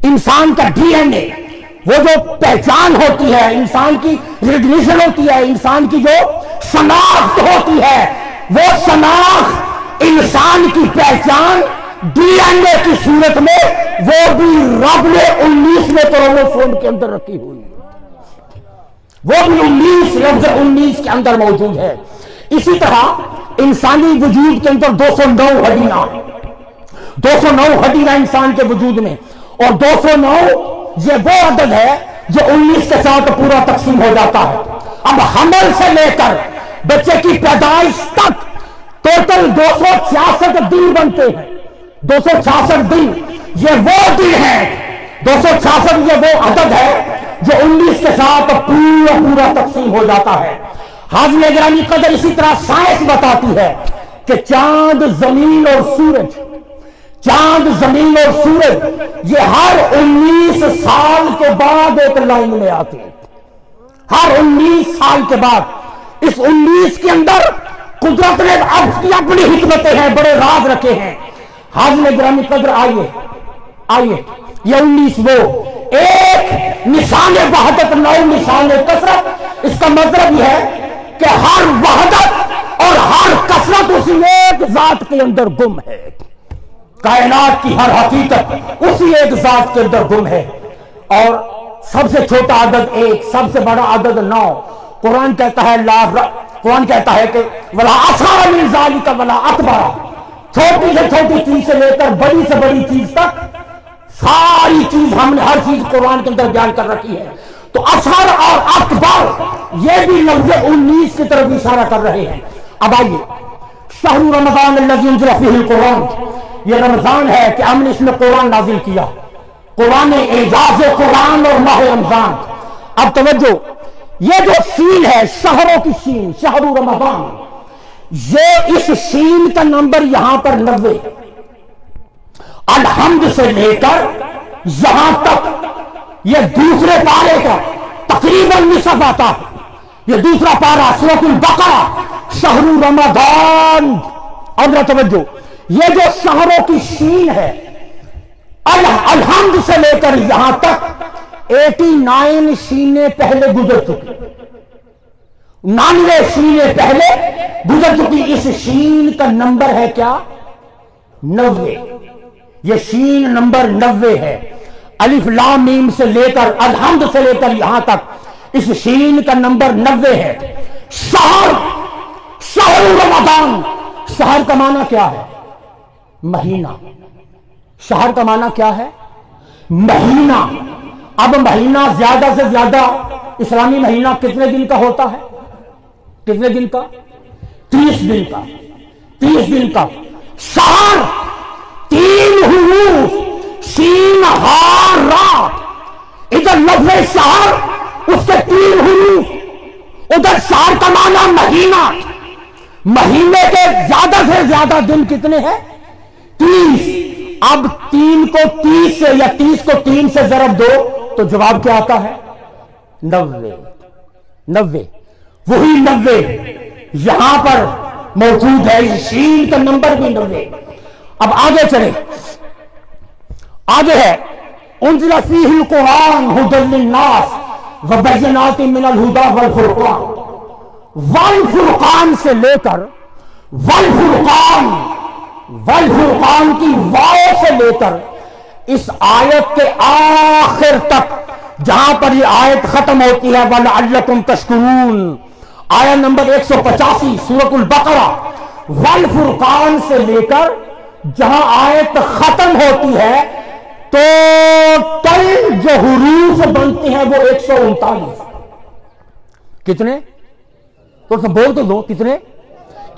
انسان کا ڈی این اے, وہ جو پہچان ہوتی ہے, انسان کی ریکگنیشن ہوتی ہے, انسان کی جو شناخت ہوتی ہے, وہ شناخت انسان کی پہچان ڈی این اے کی صورت میں وہ بھی رب نے 19ویں کروموسوم کے اندر رکھی ہوئی ہے. وہ بھی 19 کے اندر موجود ہے. اسی طرح انسانی وجود کے اندر 209 ہڈیاں, 209 ہڈیاں انسان کے وجود میں, اور 209 یہ وہ عدد ہے جو 19 کے ساتھ پورا تقسیم ہو جاتا ہے. اب حمل سے لے کر بچے کی پیدائش تک ٹوٹل 266 دن بنتے ہیں. 266 دن یہ وہ دن ہے, 266 یہ وہ عدد ہے جو 19 کے ساتھ پورا تقسیم ہو جاتا ہے. حاضر گرامی قدر, اسی طرح سائنس بتاتی ہے کہ چاند زمین اور سورج, چاند زمین اور سورج یہ ہر 19 سال کے بعد ایک لائن میں آتے ہیں. ہر 19 سال کے بعد اس 19 کے اندر قدرت نے اپنی حکمتیں ہیں, بڑے راز رکھے ہیں. حاضر گرامی قدر آئیے یہ 19 وہ ایک نشان وحدت, 9 نشان کثرت. اس کا مطلب یہ ہے کہ ہر وحدت اور ہر کثرت اسی ایک ذات کے اندر گم ہے. کائنات کی ہر حقیقت اسی ایک ذات کے اندر گم ہے. اور سب سے چھوٹا عدد 1, سب سے بڑا عدد 9. قرآن کہتا ہے قرآن کہتا ہے کہ ولا اصغر من ذلک ولا اکبر, چھوٹی سے چھوٹی چیز سے لے کر بڑی سے بڑی چیز تک ساری چیز ہم نے ہر چیز قرآن کے اندر بیان کر رکھی ہے. تو اصغر اور اکبر یہ بھی لفظ 19 کی طرف اشارہ کر رہے ہیں. اب آئیے, شہر رمضان الذی انزل فیہ القرآن, یہ رمضان ہے کہ ہم نے اس میں قرآن نازل کیا. قرآن اعجاز قرآن اور ماہ رمضان. اب توجہ, یہ جو شین ہے شہروں کی شین, شہر رمضان, یہ اس شین کا نمبر یہاں پر 90, الحمد سے لے کر یہاں تک یہ دوسرے پارے کا تقریباً نصف آتا ہے. یہ دوسرا پارہ سورۃ البقرہ, شہر رمضان. اب توجہ, یہ جو شہروں کی شین ہے الحمد سے لے کر یہاں تک 89 شینیں پہلے گزر چکی, 99 شینیں پہلے گزر چکی. اس شین کا نمبر ہے کیا؟ 90. یہ شین نمبر 90 ہے. الف لام میم سے لے کر الحمد سے لے کر یہاں تک اس شین کا نمبر 90 ہے. شہر رمضان, شہر کا معنی کیا ہے؟ مہینہ. شہر کا معنی کیا ہے؟ مہینہ. اب مہینہ زیادہ سے زیادہ اسلامی مہینہ کتنے دن کا ہوتا ہے؟ کتنے دن کا؟ 30 دن کا. 30 دن کا. شہر 3 حروف, سین ہا را. ادھر لفظ شہر اس کے 3 حروف, ادھر شہر کا معنی مہینہ. مہینے کے زیادہ سے زیادہ دن کتنے ہیں؟ 30۔ اب 3 کو 30 سے یا 30 کو 3 سے ضرب دو تو جواب کیا آتا ہے؟ 90۔ وہی 90 یہاں پر موجود ہے، شین کا نمبر بھی 90۔ اب آگے چلے، آگے ہے انزل فیہ القرآن ھدی للناس وبینات من الھدی والفرقان۔ والفرقان سے لے کر والفرقان کی واو سے لے کر اس آیت کے آخر تک جہاں پر یہ آیت ختم ہوتی ہے وَلَعَلَّكُمْ تَشْكُرُونَ، آیت نمبر 185 سورۃ البقرہ، والفرقان سے لے کر جہاں آیت ختم ہوتی ہے ٹوٹل جو حروف بنتے ہیں وہ 139۔ کتنے؟ تو بول تو دو کتنے؟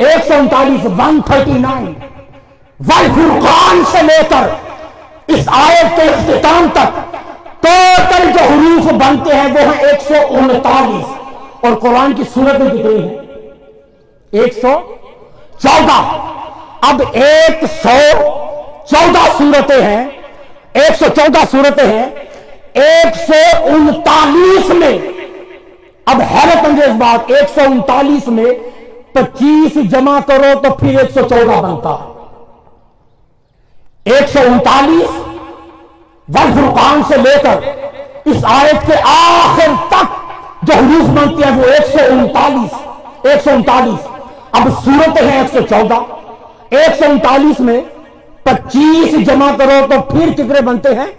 139، 139۔ والفرقان سے لے کر اس آیت کے اختتام تک ٹوٹل جو حروف بنتے ہیں وہ ہیں 139۔ اور قرآن کی سورتیں کتنی ہیں؟ 114۔ اب 114 سورتیں ہیں، 114 سورتیں ہیں، 139 میں اب حیرت انگیز بات، 139 میں 25 جمع کرو تو پھر 114 بنتا ہے۔ 139 والفرقان سے لے کر اس آیت کے آخر تک جو حروف بنتی ہیں وہ 139۔ اب سورتیں ہیں 114، 139 میں 25 جمع کرو تو پھر کتنے بنتے ہیں؟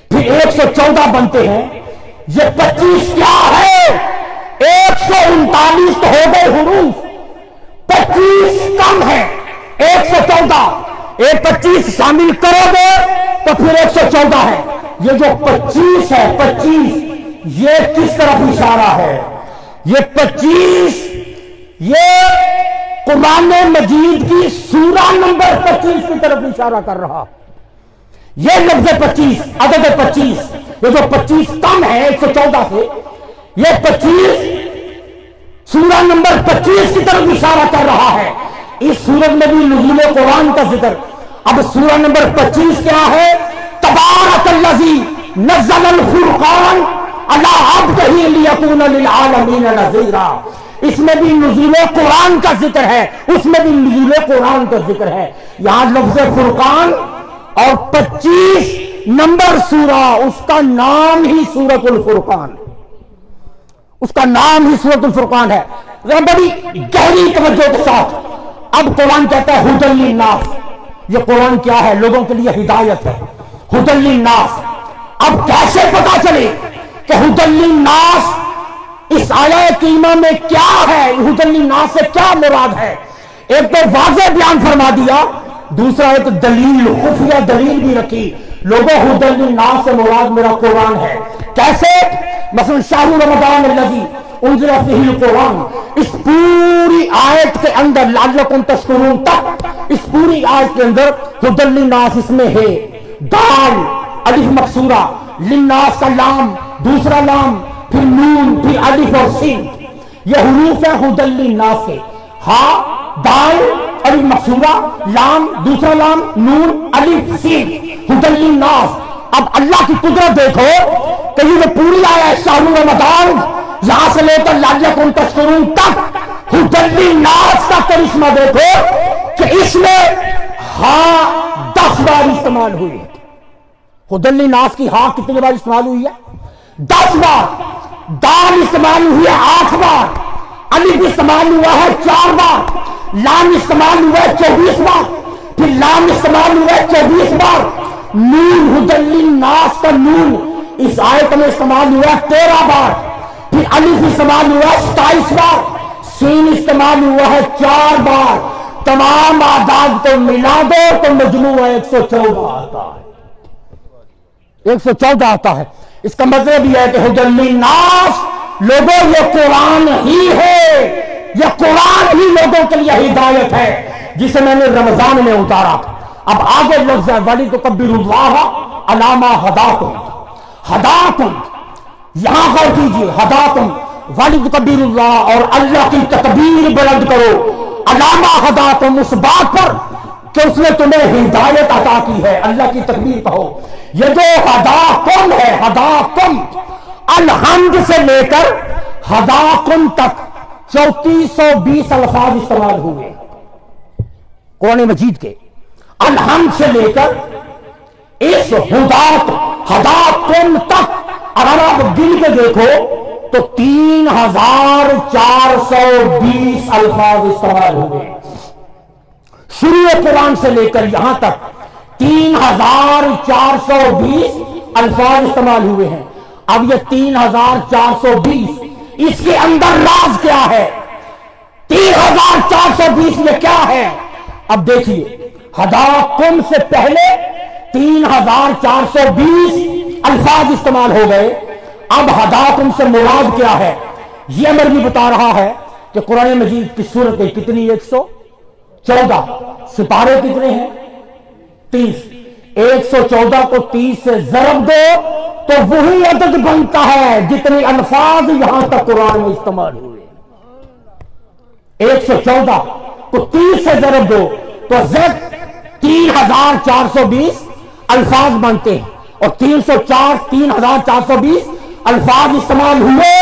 پھر 114 بنتے ہیں۔ یہ 25 کیا ہے؟ 139 تو ہو گئے حروف، 25 کم ہے 114۔ 25 شامل کرو گے تو پھر 114 ہے۔ یہ جو 25 ہے، 25 یہ کس طرف اشارہ ہے؟ یہ 25 یہ قرآن مجید کی سورہ نمبر 25 کی طرف اشارہ کر رہا۔ یہ لفظ 25، عدد 25، یہ جو 25 کم ہے 114 سے، یہ 25 سورہ نمبر 25 کی طرف اشارہ کر رہا ہے۔ اس سورت میں بھی نزول قرآن کا ذکر۔ اب سورہ نمبر 25 کیا ہے؟ تبارک الذی نزل الفرقان علی عبدہ لیکون للعالمین نذیرا۔ اس میں بھی نزول قرآن کا ذکر ہے، اس میں بھی نزول قرآن کا ذکر ہے۔ یہاں لفظ فرقان اور 25 نمبر سورہ، اس کا نام ہی سورۃ الفرقان، اس کا نام ہی سورۃ الفرقان ہے۔ بڑی گہری توجہ کے ساتھ اب قرآن کہتا ہے ھدی للناس۔ یہ قرآن کیا ہے؟ لوگوں کے لیے ہدایت ہے، ھدی للناس۔ اب کیسے پتا چلے کہ ھدی للناس اس آیہ کریمہ میں کیا ہے؟ ھدی للناس سے کیا مراد ہے؟ ایک تو واضح بیان فرما دیا، دوسرا ایک دلیل، خفیہ دلیل بھی رکھی۔ لوگوں ھدی للناس سے مراد میرا قرآن ہے۔ کیسے؟ مثلا شہر رمضان الذی انزل فیہ القرآن، اس پوری آیت کے اندر لعلکم تشکرون تک، اس پوری آیت کے اندر ھدی للناس اس میں ہے، دال الف مکسورہ، للناس کا لام، دوسرا لام، پھر نون، پھر الف اور سین، یہ حروف ہیں ھدی للناس کے۔ ہاں، دال الف مکسورہ، لام، دوسرا لام، نون، الف، سین، ھدی للناس۔ اب اللہ کی قدرت دیکھو کہ یہ جو پوری آیا ہے شہر رمضان، یہاں سے لے کر لعلکم تشکرون تک، ھدی للناس کا کرشمہ دیکھو کہ اس میں ہاں 10 بار استعمال ہوئی ہے۔ ھدی للناس کی ہاں کتنی بار استعمال ہوئی ہے؟ 10 بار۔ دال استعمال ہوئی ہے 8 بار، الف استعمال ہوا ہے 4 بار، لام استعمال ہوا ہے 24 بار، پھر لام استعمال ہوا ہے 24 بار، نون ھدی للناس کا نون اس آیت میں استعمال ہوا ہے 13 بار، پھر الف استعمال ہوا ہے 27 بار، سین استعمال ہوا ہے 4 بار۔ تمام اعداد کو ملا دو تو مجموع 114 آتا ہے، 114 آتا ہے۔ اس کا مطلب یہ ہے کہ ھدی للناس، لوگوں یہ قرآن ہی ہے، یہ قرآن ہی لوگوں کے لیے ہدایت ہے جسے میں نے رمضان میں اتارا۔ اب آگے لفظ ہے وَلِتُكَبِّرُوا اللَّهَ عَلَىٰ مَا هَدَاكُمْ۔ ہداکم، یہاں غور کیجیے، ہداکم وَلِتُكَبِّرُوا اللَّهَ، اور اللہ کی تکبیر بلند کرو علامہ ہداکم، اس بات پر کہ اس نے تمہیں ہدایت عطا کی ہے۔ اللہ کی تکبیر کہو۔ یہ جو ہداکم ہے، ہداکم الحمد سے لے کر ہداکم تک 3420 الفاظ استعمال ہوئے قرآن مجید کے، الحمد سے لے کر اس ہداکم تک اگر آپ گن کے دیکھو تو 3420 الفاظ استعمال ہوئے۔ شروع قرآن سے لے کر یہاں تک 3420 الفاظ استعمال ہوئے ہیں۔ اب یہ 3420 اس کے اندر راز کیا ہے؟ 3420 یہ کیا ہے؟ اب دیکھیے، ہداکم سے پہلے 3420 الفاظ استعمال ہو گئے۔ اب ہداکم سے مراد کیا ہے؟ یہ امر بھی بتا رہا ہے کہ قرآن مجید کی سورتیں کتنی؟ 114۔ سپارے کتنے ہیں؟ 30۔ 114 کو 30 سے ضرب دو تو وہی عدد بنتا ہے جتنے الفاظ یہاں تک قرآن میں استعمال ہوئے۔ 114 کو 30 سے ضرب دو تو 3420 الفاظ بنتے ہیں، اور 3420 الفاظ استعمال ہوئے۔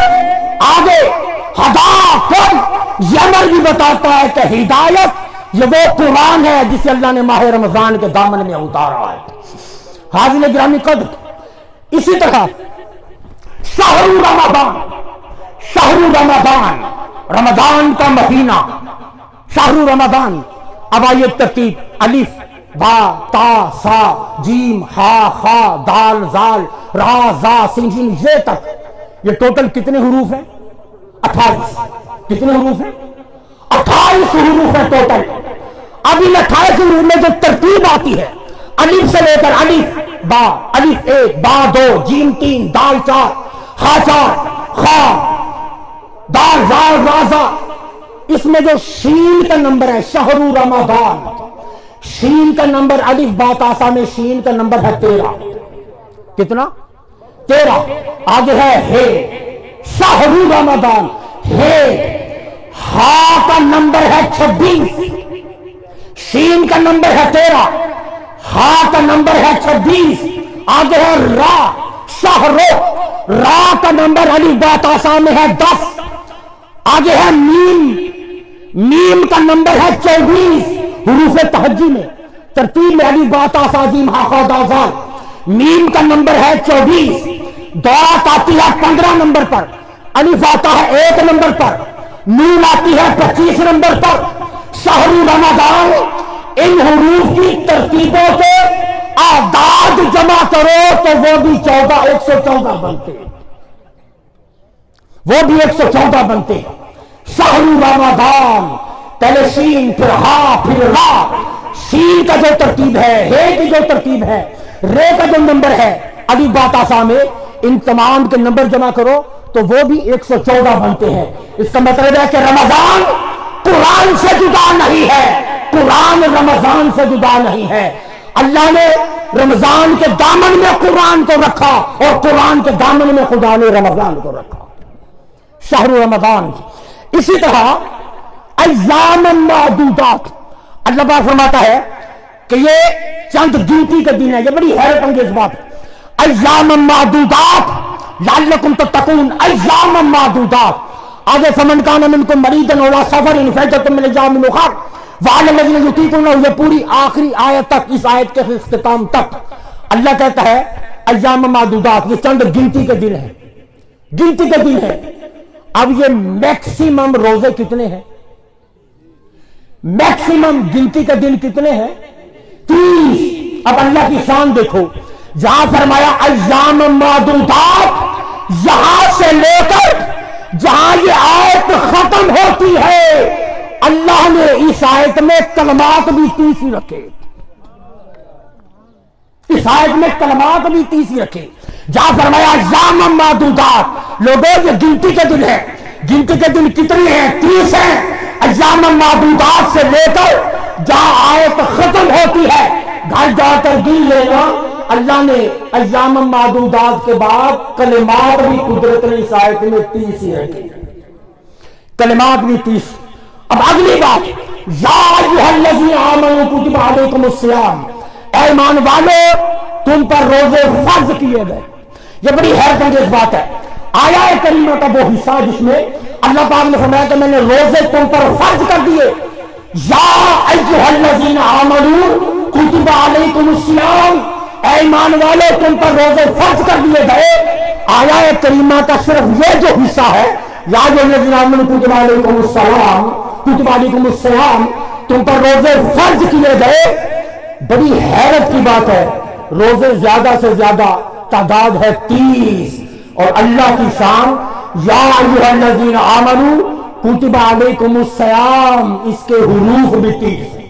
آگے ہداکم یہ امر بھی بتاتا ہے کہ ہدایت یہ وہ قرآن ہے جسے اللہ نے ماہ رمضان کے دامن میں اتارا ہے۔ حاضرین گرامی قدر، اسی طرح شہر رمضان، شہر رمضان، رمضان کا مہینہ، شہر رمضان۔ اب آئیے ترتیب، الف با تا سا جیم ہا خا دال زال را زا سین جیم یہ تک، یہ ٹوٹل کتنے حروف ہیں؟ 28۔ کتنے حروف ہیں؟ 28 حروف ہیں ٹوٹل۔ اب ان 28 حروف میں جو ترتیب آتی ہے، الف سے لے کر الف با، الف 1 با 2 جیم 3 دال 4 خا 4 خا دال زال را زا، اس میں جو شین کا نمبر ہے شہر رمضان، شین کا نمبر الف با تا سا میں شین کا نمبر ہے 13۔ کتنا؟ 13۔ آگے ہے ہے، شہر رمضان ہے، ہا کا نمبر ہے 26، شین کا نمبر ہے 13، ہا کا نمبر ہے 26۔ آگے ہے را، شہر، را کا نمبر الف با تا سا میں ہے 10۔ آگے ہے میم، میم کا نمبر ہے 24۔ حروف تہجی میں ترتیب میں الف با تا سا جیم ہا خا دال زال، میم کا نمبر ہے 24۔ دات آتی ہے 15 نمبر پر، الف آتا ہے 1 نمبر پر، نون آتی ہے 25 نمبر پر۔ شہر رمضان، ان حروف کی ترتیبوں کے اعداد جمع کرو تو وہ بھی 114 بنتے ہیں، وہ بھی 114 بنتے ہیں۔ شہر رمضان، پہلے شین پھر ہا پھر را، شین کا جو ترتیب ہے، ہے کی جو ترتیب ہے، رے کا جو نمبر ہے الف با تا سا میں، ان تمام کے نمبر جمع کرو تو وہ بھی 114 بنتے ہیں۔ اس کا مطلب ہے کہ رمضان قرآن سے جدا نہیں ہے، قرآن رمضان سے جدا نہیں ہے۔ اللہ نے رمضان کے دامن میں قرآن کو رکھا اور قرآن کے دامن میں خدا نے رمضان کو رکھا، شہر رمضان۔ اسی طرح ایام معدودات، اللہ پاک فرماتا ہے کہ یہ چند گنتی کے دن ہے، یہ بڑی حیرت انگیز بات ہے۔ ایام معدودات لعلکم تتقون، ایام معدودات۔ آگے فمن کان منکم مریضا او علی سفر فعدۃ من ایام اخر وعلی الذین یطیقونہ، یہ پوری آخری آیت تک، اس آیت کے اختتام تک اللہ کہتا ہے ایام معدودات، یہ چند گنتی کے دن ہیں، گنتی کے دن ہیں۔ اب یہ میکسیمم روزے کتنے ہیں؟ میکسیمم گنتی کے دن کتنے ہیں؟ 30۔ اب اللہ کی شان دیکھو، جہاں فرمایا ایام معدودات، یہاں سے لے کر جہاں یہ آیت ختم ہوتی ہے اللہ نے اس آیت میں کلمات بھی 30 ہی رکھے، اس آیت میں کلمات بھی 30 ہی رکھے۔ جہاں فرمایا ایام معدودات، لوگوں یہ گنتی کے دن ہے، گنتی کے دن کتنے ہیں؟ 30 ہیں۔ ایام معدودات سے لے کر جہاں آیت ختم ہوتی ہے گھر جا کر گن لینا، اللہ نے ایام معدودات کے بعد کلمات بھی قدرت نے اس آیت میں 30 ہی رکھے، کلمات بھی 30۔ اب اگلی بات، یا ایھا الذین آمنوا کتب علیکم الصیام، اے ایمان والو تم پر روزے فرض کیے گئے۔ یہ بڑی حیرت انگیز بات ہے۔ آیا کریمہ کا وہ حصہ جس میں اللہ پاک نے فرمایا کہ میں نے روزے تم پر فرض کر دیے۔ یا ایھا الذین آمنوا کتب علیکم الصیام، اے ایمان والو تم پر روزے فرض کر دیے گئے۔ آیا کریمہ کا صرف یہ جو حصہ ہے یا ایھا الذین آمنوا کتب علیکم الصیام، کتب علیکم الصیام، تم پر روزے فرض کیے گئے، بڑی حیرت کی بات ہے۔ روزے زیادہ سے زیادہ تعداد ہے 30، اور اللہ کی شان یا ایھا الذین آمنوا کتب علیکم الصیام، اس کے حروف بھی 30 ہیں،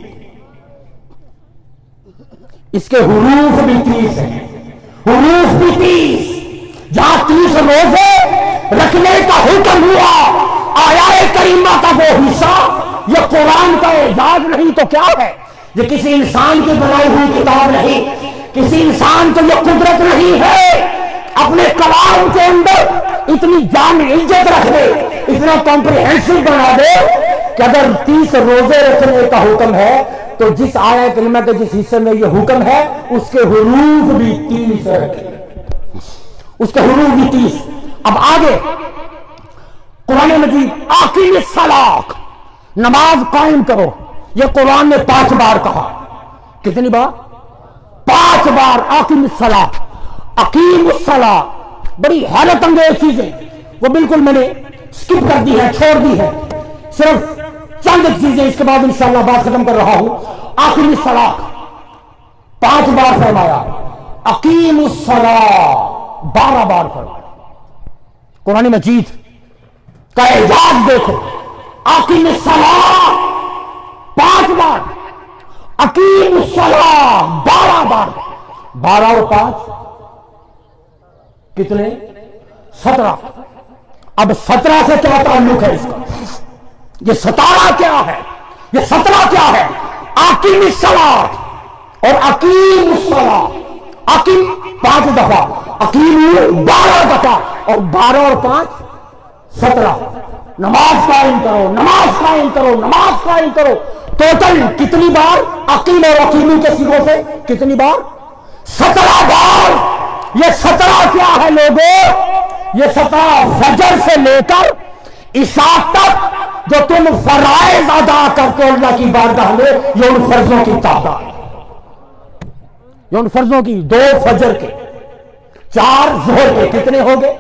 اس کے حروف بھی 30 ہیں، حروف بھی 30۔ جہاں 30 روزے رکھنے کا حکم ہوا، آیا کریمہ کا وہ حصہ، یہ قرآن کا اعجاز نہیں تو کیا ہے؟ یہ کسی انسان کی بنائی ہوئی کتاب نہیں، کسی انسان کو یہ قدرت نہیں ہے اپنے کلام کے اندر اتنی جامعیت رکھ دے، اتنا کمپریہنسو بنا دے کہ اگر 30 روزے رکھنے کا حکم ہے تو جس آیت کریمہ کے جس حصے میں یہ حکم ہے اس کے حروف بھی 30 رکھے، اس کے حروف بھی 30۔ اب آگے قرآن مجید اقیم الصلاۃ، نماز قائم کرو، یہ قرآن نے 5 بار کہا۔ کتنی بار؟ 5 بار اقیم الصلاۃ، اقیم الصلاۃ۔ بڑی حیرت انگیز چیزیں وہ بالکل میں نے سکپ کر دی ہے، چھوڑ دی ہے، صرف چند چیزیں، اس کے بعد انشاءاللہ بات ختم کر رہا ہوں۔ اقیم الصلاۃ 5 بار فرمایا، اقیم الصلاۃ 12 بار فرمایا۔ قرآن مجید کا اعجاز دیکھو، اقیم الصلاۃ 5 بار، اقیم الصلاۃ 12 بار، 12 اور 5 کتنے؟ 17۔ اب 17 سے کیا تعلق ہے اس کا؟ یہ 17 کیا ہے؟ یہ 17 کیا ہے؟ اقیم الصلاۃ اور اقیم الصلاۃ، اقیم 5 دفعہ، اقیم 12 دفعہ، اور 12 اور 5 17۔ نماز قائم کرو، نماز قائم کرو، نماز قائم کرو۔ ٹوٹل کتنی بار اقیم اور اقیمی کے صیغوں سے؟ کتنی بار؟ 17 بار۔ یہ 17 کیا ہے لوگوں؟ یہ 17 فجر سے لے کر عشاء تک جو تم فرائض ادا کرتے ہو اللہ کی بارگاہ میں، یہ ان فرضوں کی تعداد ہے، یہ ان فرضوں کی۔ 2 فجر کے، 4 ظہر کے کتنے ہو گئے؟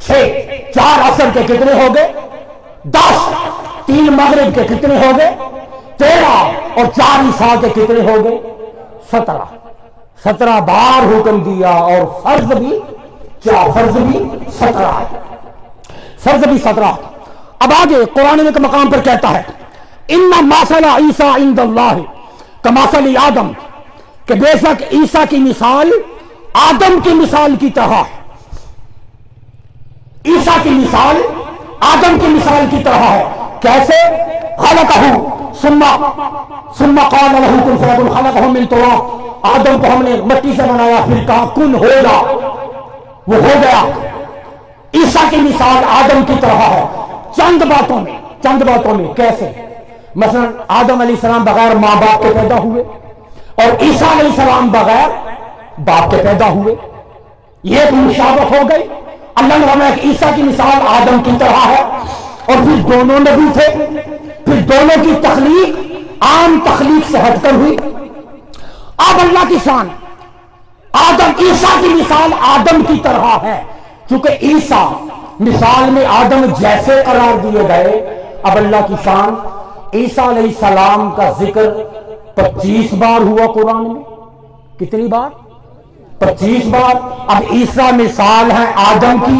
6، 4 عصر کے کتنے ہو گئے؟ 10، 3 مغرب کے کتنے ہو گئے؟ 13، اور 4 عشاء کے کتنے ہو گئے؟ 17۔ 17 بار حکم دیا، اور فرض بھی کیا؟ فرض بھی 17 ہے، فرض بھی 17۔ اب آگے قرآن میں ایک مقام پر کہتا ہے ان مثل عیسیٰ عند اللہ کمثل آدم، کہ بے شک عیسیٰ کی مثال آدم کی مثال کی طرح ہے، عیسیٰ کی مثال آدم کی مثال کی طرح ہے۔ کیسے؟ خلقہ ثم قال له کن فیکن، خلقہ من تراب، آدم کو ہم نے مٹی سے بنایا، پھر کہا کن ہو جا، وہ ہو گیا۔ عیسیٰ کی مثال آدم کی طرح ہے چند باتوں میں۔ کیسے؟ مثلا آدم علیہ السلام بغیر ماں باپ کے پیدا ہوئے، اور عیسیٰ علیہ السلام بغیر باپ کے پیدا ہوئے، یہ ایک مشابہت ہو گئی۔ اللہ نے فرمایا کہ عیسیٰ کی مثال آدم کی طرح ہے، اور پھر دونوں نبی تھے، پھر دونوں کی تخلیق عام تخلیق سے ہٹ کر ہوئی۔ اب اللہ کی شان آدم، عیسیٰ کی مثال آدم کی طرح ہے، چونکہ عیسیٰ مثال میں آدم جیسے قرار دیے گئے۔ اب اللہ کی شان عیسیٰ علیہ السلام کا ذکر 25 بار ہوا قرآن میں۔ کتنی بار؟ 25 بار۔ اب عیسیٰ مثال ہے آدم کی،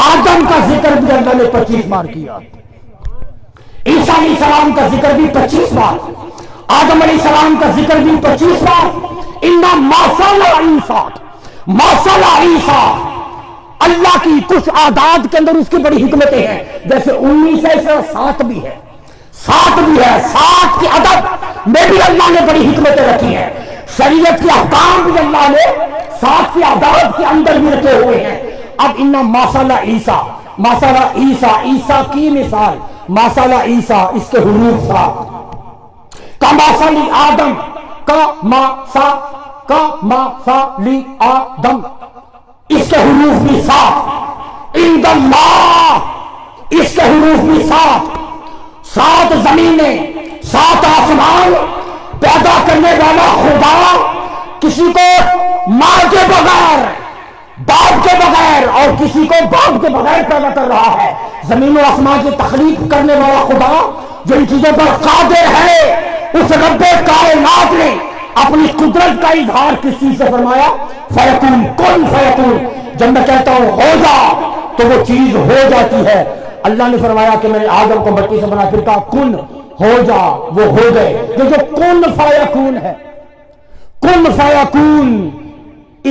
آدم کا ذکر بھی اللہ نے 25 بار کیا، عیسیٰ علیہ السلام کا ذکر بھی 25 بار، آدم علیہ السلام کا ذکر بھی 25 بار۔ اِنَّا مَثَلَ عِیسیٰ، مَثَلَ عِیسیٰ، اللہ کی کچھ اعداد کے اندر اس کی بڑی حکمتیں ہیں، جیسے 19 ہے، 7 بھی ہے، 7 بھی ہے، 7 کی عدد میں بھی اللہ نے بڑی حکمتیں رکھی ہیں، شریعت کے احکام بھی اللہ نے 7 کی اعداد کے اندر بھی رکھے ہوئے ہیں۔ اب اِنَّا مَثَلَ عِیسیٰ، مَثَلَ عِیسیٰ، عیسیٰ کی مثال، مَثَلَ عِیسیٰ، اس کے حروف 7، کمثل آدم، کمثل آدم، اس کے حروف بھی 7، عند اللہ اس کے حروف بھی 7، 7 زمینیں 7 آسمان پیدا کرنے والا خدا کسی کو ماں کے بغیر، باپ کے بغیر اور کسی کو باپ کے بغیر پیدا کر رہا ہے۔ زمین و آسمان کی تخلیق کرنے والا خدا جو ان چیزوں پر قادر ہے، اس رب کائنات نے اپنی قدرت کا اظہار کس چیز سے فرمایا؟ فیکون، کن فیکون۔ جب میں کہتا ہوں ہو جا تو وہ چیز ہو جاتی ہے۔ اللہ نے فرمایا کہ میں نے آدم کو مٹی سے بنا، پھر کہا کن ہو جا، وہ ہو گئے۔ جو کن فیکون ہے، کن فیکون،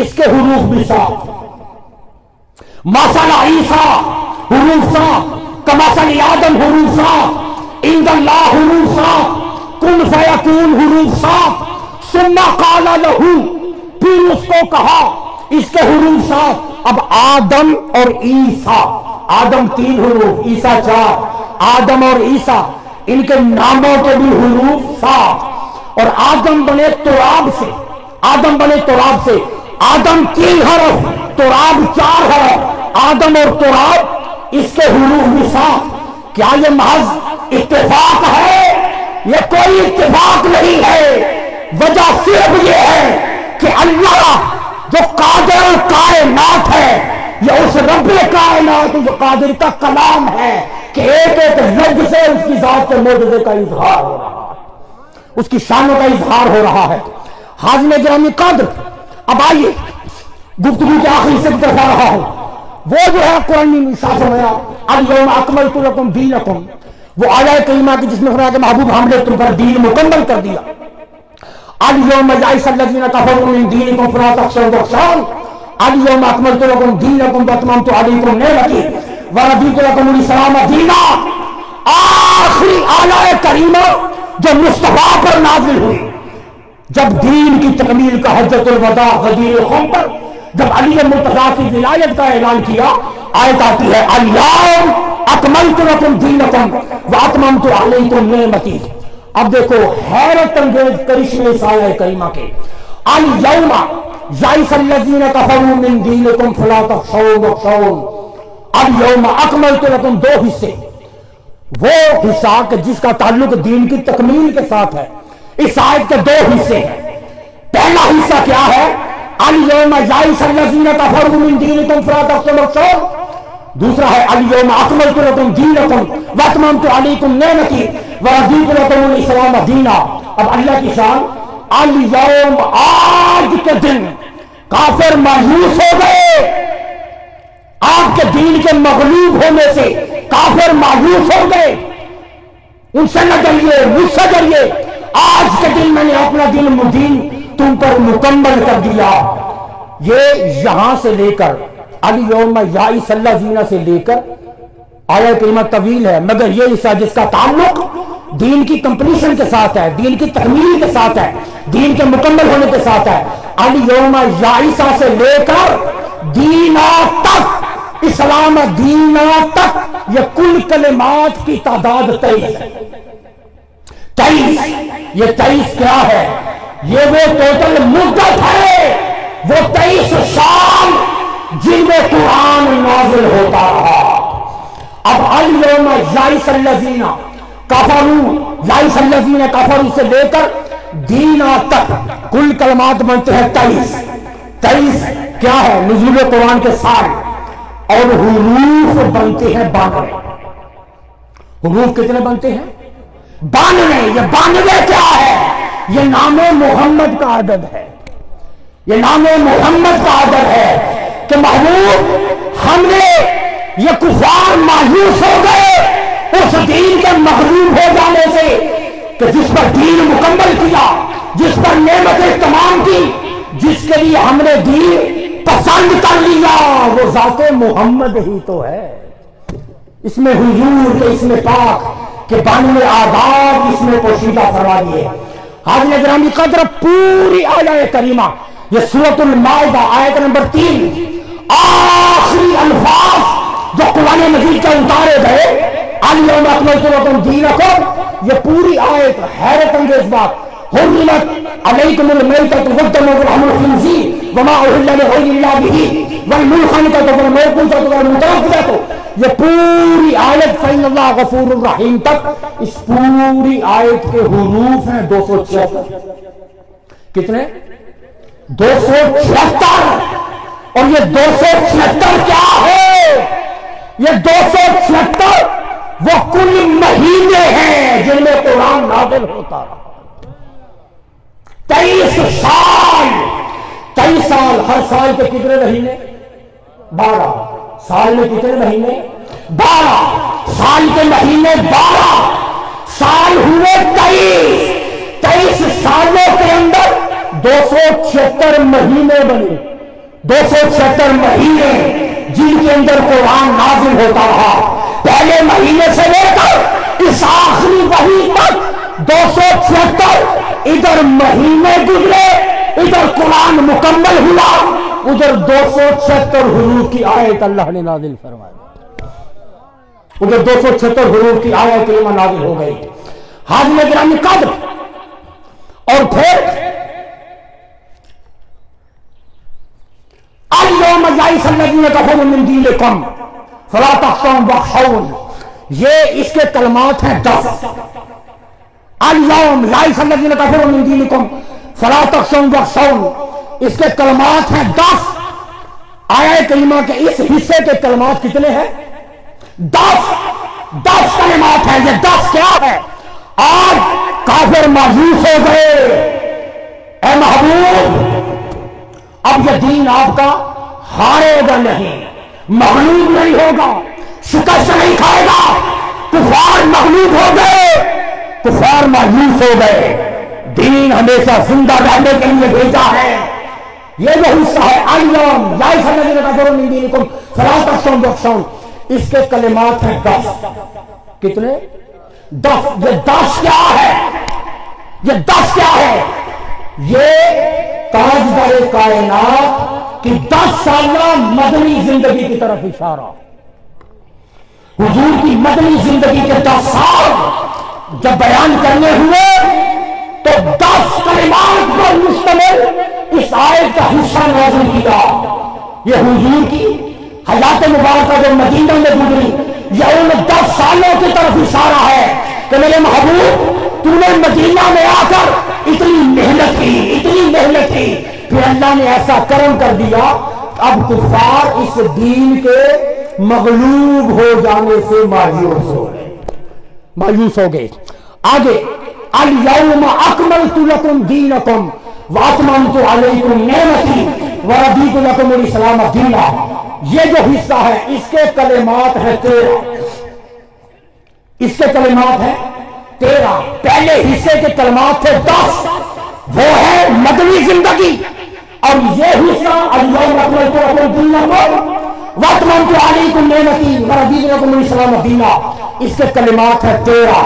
اس کے حروف بھی 7۔ مثل عیسیٰ حروف 7، کمثل آدم حروف 7، عند اللہ حروف 7، کن فیکون حروف 7۔ ثم قال لہ، پھر اس کو کہا، اس کے حروف 7۔ اب آدم اور عیسیٰ، آدم 3 حروف، عیسیٰ 4، آدم اور عیسیٰ ان کے ناموں کے بھی حروف 7۔ اور آدم بنے تراب سے، آدم بنے تراب سے، آدم 3 حرف، تراب 4 حرف، آدم اور تراب اس کے حروف بھی 7۔ کیا یہ محض اتفاق ہے؟ یہ کوئی اتفاق نہیں ہے، وجہ صرف یہ ہے کہ اللہ جو قادر کائنات ہے، یہ اس رب کائنات جو قادر کا کلام ہے کہ ایک ایک لفظ سے اس کی ذات کے معجزے کا اظہار ہو رہا ہے، اس کی شانوں کا اظہار ہو رہا ہے۔ حاضرین گرامی قدر، اب آئیے گفتگو کے آخری سے طرف آ رہا ہوں۔ وہ جو ہے قرآن میں ارشاد فرمایا الیوم اکملت لکم دینکم، وہ آیہ کریمہ کی جس میں فرمایا کہ محبوب ہم نے تم پر دین مکمل کر دیا۔ الیوم یئس الذین کفروا من دینکم فلا تخشوهم واخشون، الیوم اکملت لکم دینکم واتممت علیکم نعمتی ورضیت لکم الاسلام دینا۔ آخری آیہ کریمہ جو مصطفیٰ پر نازل ہوئی جب دین کی تکمیل کا حجۃ الوداع غدیر خم پر جب علی مرتضیٰ کی ولایت کا اعلان کیا، آیت آتی ہے الیوم اکملت لکم دینکم واتممت علیکم نعمتی۔ اب دیکھو حیرت انگیز کرشمے اس آیہ کریمہ کے، الیوم یئس الذین کفروا من دینکم فلا تخشوهم واخشون، الیوم اکملت لکم، 2 حصے۔ وہ حصہ کہ جس کا تعلق دین کی تکمیل کے ساتھ ہے، اس آیت کے 2 حصے ہیں۔ پہلا حصہ کیا ہے؟ الیوم یئس الذین کفروا من دینکم فلا تخشوهم واخشون، دوسرا ہے الیوم اکملت لکم دینکم واتممت علیکم نعمتی ورضیت لکم الاسلام دینا۔ اب اللہ کی شان، الیوم، آج کے دن کافر مایوس ہو گئے، آپ کے دین کے مغلوب ہونے سے کافر مایوس ہو گئے، ان سے نہ ڈریے، مجھ سے ڈریے، آج کے دن میں نے اپنا دین تم پر مکمل کر دیا۔ یہ یہاں سے لے کر الیوم یئس الذین سے لے کر آیہ کریمہ طویل ہے، مگر یہ حصہ جس کا تعلق دین کی کمپلیشن کے ساتھ ہے، دین کی تکمیل کے ساتھ ہے، دین کے مکمل ہونے کے ساتھ ہے، الیوم یئس سے لے کر دینا تک، اسلام دینا تک، یہ کل کلمات کی تعداد 23 ہے۔ 23، یہ 23 کیا ہے؟ یہ وہ ٹوٹل مدت ہے، وہ 23 سال جن میں قرآن نازل ہوتا رہا۔ اب الیوم یئس الذین کفروا، یئس الذین کفروا سے لے کر دینا تک کل کلمات بنتے ہیں 23۔ 23 کیا ہے؟ نزول قرآن کے سال، اور حروف بنتے ہیں 92۔ حروف کتنے بنتے ہیں؟ 92۔ یہ 92 کیا ہے؟ یہ نام محمد کا عدد ہے، یہ نام محمد کا عدد ہے کہ محبوب ہم نے، یہ کفار مایوس ہو گئے اس دین کے مغلوب ہو جانے سے کہ جس پر دین مکمل کیا، جس پر نعمتیں تمام کی، جس کے لیے ہم نے دین پسند کر لیا، وہ ذات محمد ہی تو ہے۔ اس میں حضور کے اس میں پاک کہ 92 آداب اس میں پوشیدہ فرما دیے۔ حاضرین گرامی قدر، پوری آیہ کریمہ، یہ سورۃ المائدہ آیت نمبر 3، آخری الفاظ جو قرآن مجید کے اتارے گئے، اليوم اکملت لکم دینکم، یہ پوری آیت حیرت انگیز بات، حرمت علیکم المیتۃ والدم ولحم الخنزیر وما اہل لغیر اللہ بہ والمنخنقۃ والموقوذۃ والمتردیۃ، یہ پوری آیت فإن اللہ غفور الرحیم تک، اس پوری آیت کے حروف ہیں 276۔ کتنے؟ 276۔ اور یہ 276 کیا ہے؟ یہ 276 وہ کل مہینے ہیں جن میں قرآن نازل ہوتا رہا۔ 23 سال، 23 سال، ہر سال کے کتنے مہینے؟ 12۔ سال میں کتنے مہینے؟ 12۔ سال کے مہینے 12، سال ہوئے 23۔ 23 سالوں کے اندر 276 مہینے بنے، 276 مہینے جن کے اندر قرآن نازل ہوتا رہا۔ پہلے مہینے سے لے کر اس آخری وحی تک 276 ادھر مہینے گزرے، ادھر قرآن مکمل ہوا، ادھر 276 حروف کی آیت اللہ نے نازل فرمائی، ادھر 276 حروف کی آیت کریمہ نازل ہو گئی۔ حاضرین گرامی قدر، اور پھر اليوم یئس الذین کفروا من دینکم فلا تخشوهم واخشون، یہ اس کے کلمات ہیں 10۔ اليوم یئس الذین کفروا من دینکم فلا تخشوهم واخشون، اس کے کلمات ہیں 10۔ آیہ کریمہ کے اس حصے کے کلمات کتنے ہیں؟ 10 کلمات ہیں۔ یہ 10 کیا ہے؟ آج کافر مایوس ہو گئے، اے محبوب اب یہ دین آپ کا ہارے گا نہیں، مغلوب نہیں ہوگا، شکست نہیں کھائے گا۔ کفار مغلوب ہو گئے، کفار مایوس ہو گئے، دین ہمیشہ زندہ رہنے کے لیے بھیجا ہے۔ یہ جو حصہ ہے اليوم یئس الذین کفروا من دینکم فلا تخشوهم واخشون، اس کے کلمات ہیں 10۔ کتنے؟ 10۔ یہ 10 کیا ہے؟ یہ 10 کیا ہے؟ یہ تاجدار کائنات کی 10 سالہ مدنی زندگی کی طرف اشارہ۔ حضور کی مدنی زندگی کے 10 سال جب بیان کرنے ہوئے تو 10 کلمات پر مشتمل اس آیت کا حصہ نازل کیا۔ یہ حضور کی حیات مبارکہ جو مدینہ میں گزری، یہ ان 10 سالوں کی طرف اشارہ ہے کہ میرے محبوب تو نے مدینہ میں آ کر اتنی محنت کی، اتنی محنت کی، پھر اللہ نے ایسا کرم کر دیا، اب کفار اس دین کے مغلوب ہو جانے سے مایوس ہو گئے۔ آگے الیوم اکملت لکم دینکم واتممت علیکم نعمتی ورضیت لکم الاسلام دینا، یہ جو حصہ ہے اس کے کلمات ہیں 13۔ اس کے کلمات ہیں 13۔ پہلے حصے کے کلمات تھے 10، وہ ہے مدنی زندگی، اور یہ حصہ اليوم اکملت لکم دینکم واتممت علیکم نعمتی ورضیت لکم الاسلام دینا، اس کے کلمات ہیں 13۔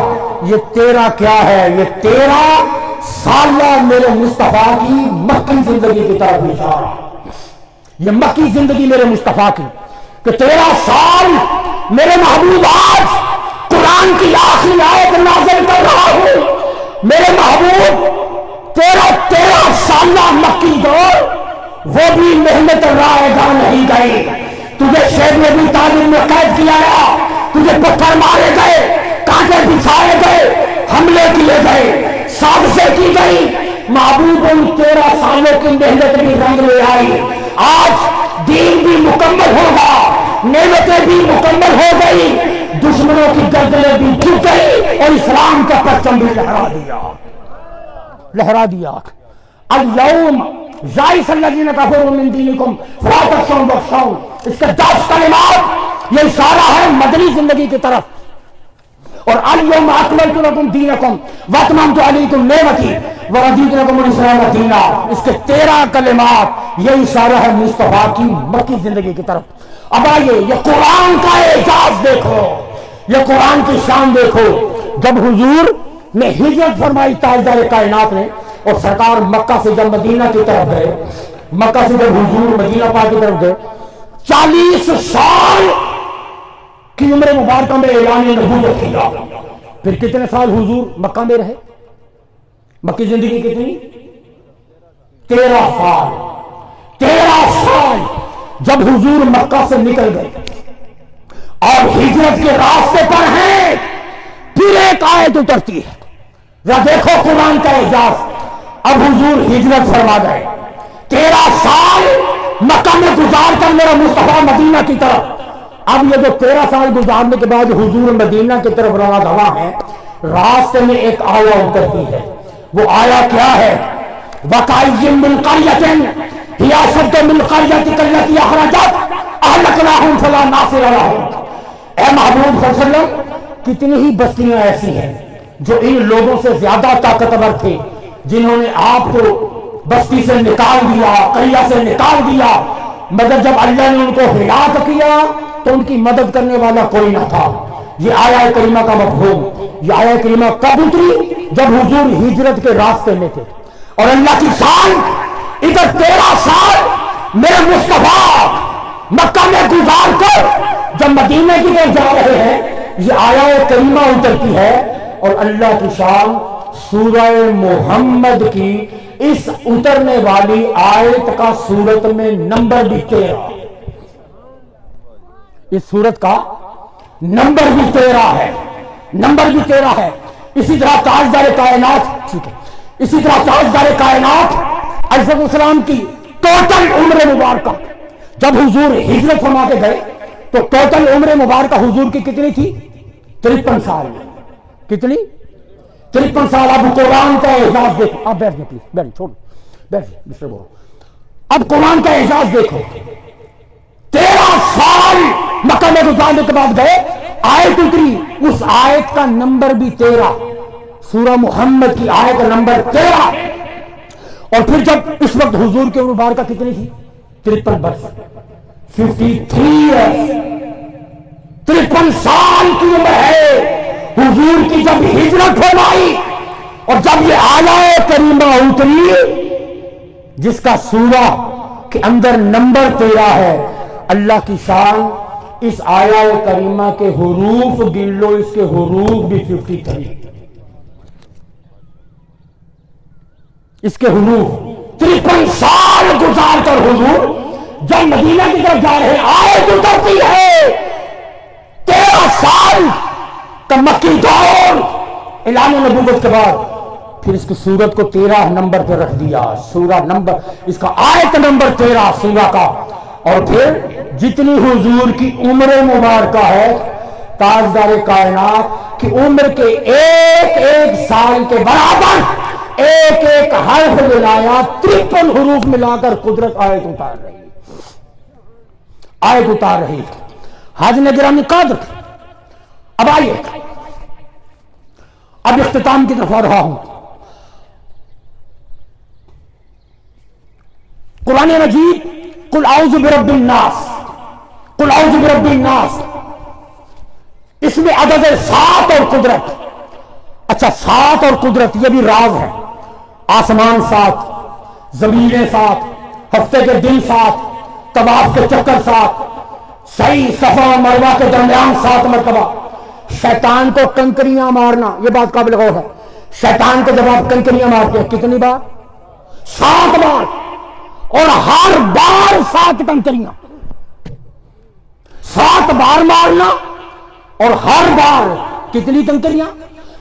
یہ 13 کیا ہے؟ یہ 13 سالہ میرے مصطفیٰ کی مکی زندگی کی طرف اشارہ۔ یہ مکی زندگی میرے مصطفیٰ کی کہ 13 سال میرے محبوب آج قرآن کی آخری آیت نازل کر رہا ہوں۔ میرے محبوب 13 سالہ مکی دور، وہ بھی محنت رائے گاہ نہیں گئی۔ تجھے شیخ ابی طالب میں قید کیا گیا، تجھے پتھر مارے گئے، کانٹے بچھائے گئے، حملے کیے گئے، سازشیں کی گئی، محبوب ان 13 سالوں کی محنت بھی رنگ لے آئی۔ آج دین بھی مکمل ہوگا، نعمتیں بھی مکمل ہو گئی، دشمنوں کی گردنیں بھی جھک گئی، اور اسلام کا پرچم بھی لہرا دیا۔ اليوم یئس الذین کفروا من دینکم فلا تخشوهم واخشون، اس کے 10 کلمات یہ اشارہ ہے مدنی زندگی کی طرف۔ اور اليوم اکملت لکم دینکم واتممت علیکم نعمتی ورضیت لکم الاسلام دینا، اس کے 13 کلمات یہ اشارہ ہے مصطفیٰ کی مکی زندگی کی طرف۔ اب آئیے یہ قرآن کا اعجاز دیکھو، یہ قرآن کی شان دیکھو۔ جب حضور نے ہجرت فرمائی تاجدار کائنات نے، اور سرکار مکہ سے جب مدینہ کی طرف گئے، مکہ سے جب حضور مدینہ پاک کی طرف گئے، 40 سال کی عمر مبارکہ میں اعلان نبوت کیا. پھر کتنے سال حضور مکہ میں رہے؟ مکی زندگی کتنی؟ 13 سال. 13 سال جب حضور مکہ سے نکل گئے اور ہجرت کے راستے پر ہیں، پھر ایک آیت اترتی ہے. ذرا دیکھو قرآن کا اعجاز. اب حضور ہجرت فرما گئے، 13 سال مکہ میں گزار کر میرا مصطفیٰ مدینہ کی طرف. اب یہ جو 13 سال گزارنے کے بعد حضور مدینہ کی طرف روانہ ہوا ہے، راستے میں ایک آیا اترتی ہے. وہ آیا کیا ہے؟ وَكَأَيٍّ مِّن قَرْيَةٍ هِيَ أَشَدُّ مِنْ قَرْيَتِكَ الَّتِي أَخْرَجَتْكَ أَهْلَكْنَاهُمْ فَلَا نَاصِرَ لَهُمْ. اے محبوب صلی اللہ علیہ وسلم، کتنی ہی بستیاں ایسی ہیں جو ان لوگوں سے زیادہ طاقتور تھے، جنہوں نے آپ کو بستی سے نکال دیا، قریہ سے نکال دیا، مگر جب اللہ نے ان کو ہلاک کیا تو ان کی مدد کرنے والا کوئی نہ تھا. یہ آیہ کریمہ کا مفہوم. یہ آیہ کریمہ کب اتری؟ جب حضور ہجرت کے راستے میں تھے. اور اللہ کی شان، ادھر 13 سال میرے مصطفیٰ مکہ میں گزار کر جب مدینہ کی طرف جا رہے ہیں، یہ آیہ کریمہ اترتی ہے. اور اللہ کی شان، سورہ محمد کی اس اترنے والی آیت کا سورت میں نمبر بھی 13. اس سورت کا نمبر بھی 13 ہے. نمبر بھی 13 ہے. اسی طرح تاجدار کائنات، ٹھیک ہے، اسی طرح تاجدار کائنات علیہ السلام کی ٹوٹل عمر مبارکہ جب حضور ہجرت فرما کے گئے تو ٹوٹل عمر مبارکہ حضور کی کتنی تھی؟ 53 سال. کتنی؟ 53 سال. اب قرآن کا اعجاز دیکھو. آپ بیٹھ جائیں پلیز، بیٹھ چھوڑو، بیٹھ جائیں مسٹر بورو. اب قرآن کا اعجاز دیکھو. 13 سال مکہ میں گزارنے کے بعد گئے، آیت اتری، اس آیت کا نمبر بھی 13. سورہ محمد کی آیت نمبر 13. اور پھر جب اس وقت حضور کی عمر مبارکہ کتنی تھی؟ 53 برس. 53 ایئرس. 53 سال کی عمر ہے حضور کی جب ہجرت فرمائی. اور جب یہ آیہ کریمہ اتری جس کا سورہ کے اندر نمبر 13 ہے، اللہ کی شان، اس آیہ کریمہ کے حروف گن لو، اس کے حروف بھی 53. اس کے حروف 53 سال گزار کر حضور جب مدینہ کی طرف جا رہے ہیں، آیت اترتی ہے. 13 سال کا مکی دور اعلان نبوت کے بعد پھر اس کی سورت کو 13 نمبر پہ رکھ دیا. سورہ نمبر، اس کا آیت نمبر 13 سورہ کا. اور پھر جتنی حضور کی عمر مبارکہ ہے، تاجدار کائنات کی عمر کے ایک ایک سال کے برابر ایک ایک حرف ملایا، 53 حروف ملا کر قدرت آیت اتار رہی. آیت اتار رہی. حاضرین گرامی قدر، اب آئیے، اب اختتام کی طرف آ رہا ہوں. قرآن مجید قل اعوذ برب الناس، قل اعوذ برب الناس، اس میں عدد 7 اور قدرت. اچھا، 7 اور قدرت یہ بھی راز ہے. آسمان 7، زمینیں 7، ہفتے کے دن 7، طواف کے چکر 7، صحیح صفا و مروہ کے درمیان 7 مرتبہ. شیطان کو کنکریاں مارنا، یہ بات قابل غور ہے. شیطان کو جب آپ کنکریاں مارتے ہیں کتنی بار؟ 7 بار. اور ہر بار 7 کنکریاں. 7 بار مارنا اور ہر بار کتنی کنکریاں؟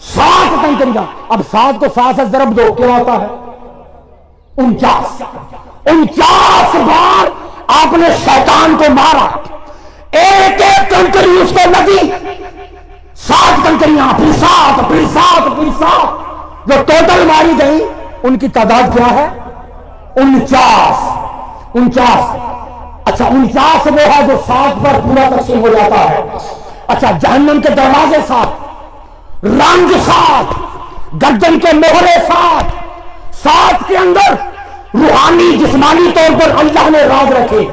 7 کنکریاں. اب 7 کو 7 سے ضرب دو، کیا ہوتا ہے؟ 49. 49 بار آپ نے شیطان کو مارا. ایک ایک کنکری اس کو لگی. 7 کنکریاں، پھر 7، پھر 7، پھر 7. جو ٹوٹل ماری گئی ان کی تعداد کیا ہے؟ 49. 49. اچھا، 49 وہ ہے جو 7 پر پورا تقسیم ہو جاتا ہے. اچھا، جہنم کے دروازے 7، رنگ 7، گردن کے مہرے 7. 7 کے اندر روحانی جسمانی طور پر اللہ نے راز رکھے.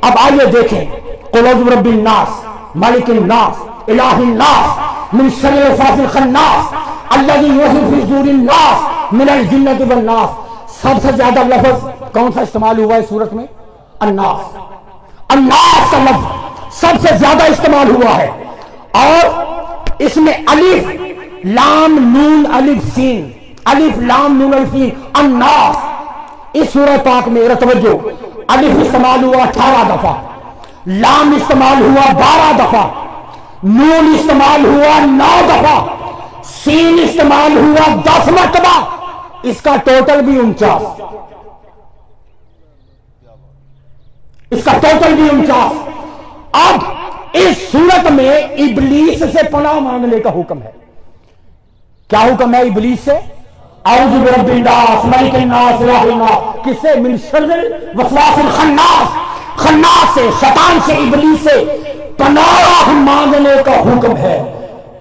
اب آئیے دیکھیں، قل اعوذ برب الناس، مالک الناس، الہ الناس، من شر الوسواس الخناس الذی یوسوس فی صدور الناس من الجنۃ والناس. سب سے زیادہ لفظ کون سا استعمال ہوا ہے سورت میں؟ الناس. الناس کا لفظ سب سے زیادہ استعمال ہوا ہے. اور اس میں الف لام نون الف سین، الف لام نون الف سین، الناس. اس سورہ پاک میں توجہ، الف استعمال ہوا 18 دفعہ، لام استعمال ہوا 12 دفعہ، نون استعمال ہوا 9 دفعہ، سین استعمال ہوا 10 مرتبہ. اس کا ٹوٹل بھی 49، اس کا ٹوٹل بھی 49. اب اس صورت میں ابلیس سے پناہ مانگنے کا حکم ہے. کیا حکم ہے ابلیس سے؟ اعوذ برب الناس ملک الناس الہ الناس. کس سے؟ من شر الوسواس الخناس. خناس سے، شیطان سے، ابلیس سے پناہ مانگنے کا حکم ہے.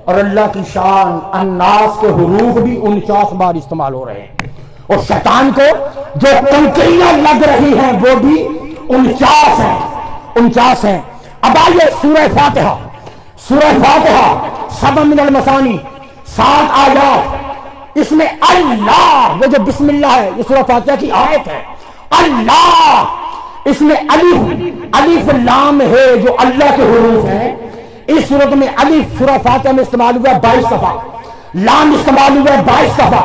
اور اللہ کی شان، الناس کے حروف بھی 49 بار استعمال ہو رہے ہیں، اور شیطان کو جو کنکریاں لگ رہی ہیں وہ بھی 49 ہیں، 49 ہیں. اب آئیے سورہ فاتحہ. سورہ فاتحہ 7 من المثانی، 7 آیات. اس میں اللہ، وہ جو بسم اللہ ہے، یہ سورہ فاتحہ کی آیت ہے. اللہ، اس میں الف لام ہے جو اللہ کے حروف ہیں. اس صورت میں الف سورہ فاتحہ میں استعمال ہوا 22 دفعہ، لام استعمال ہوا 22 دفعہ،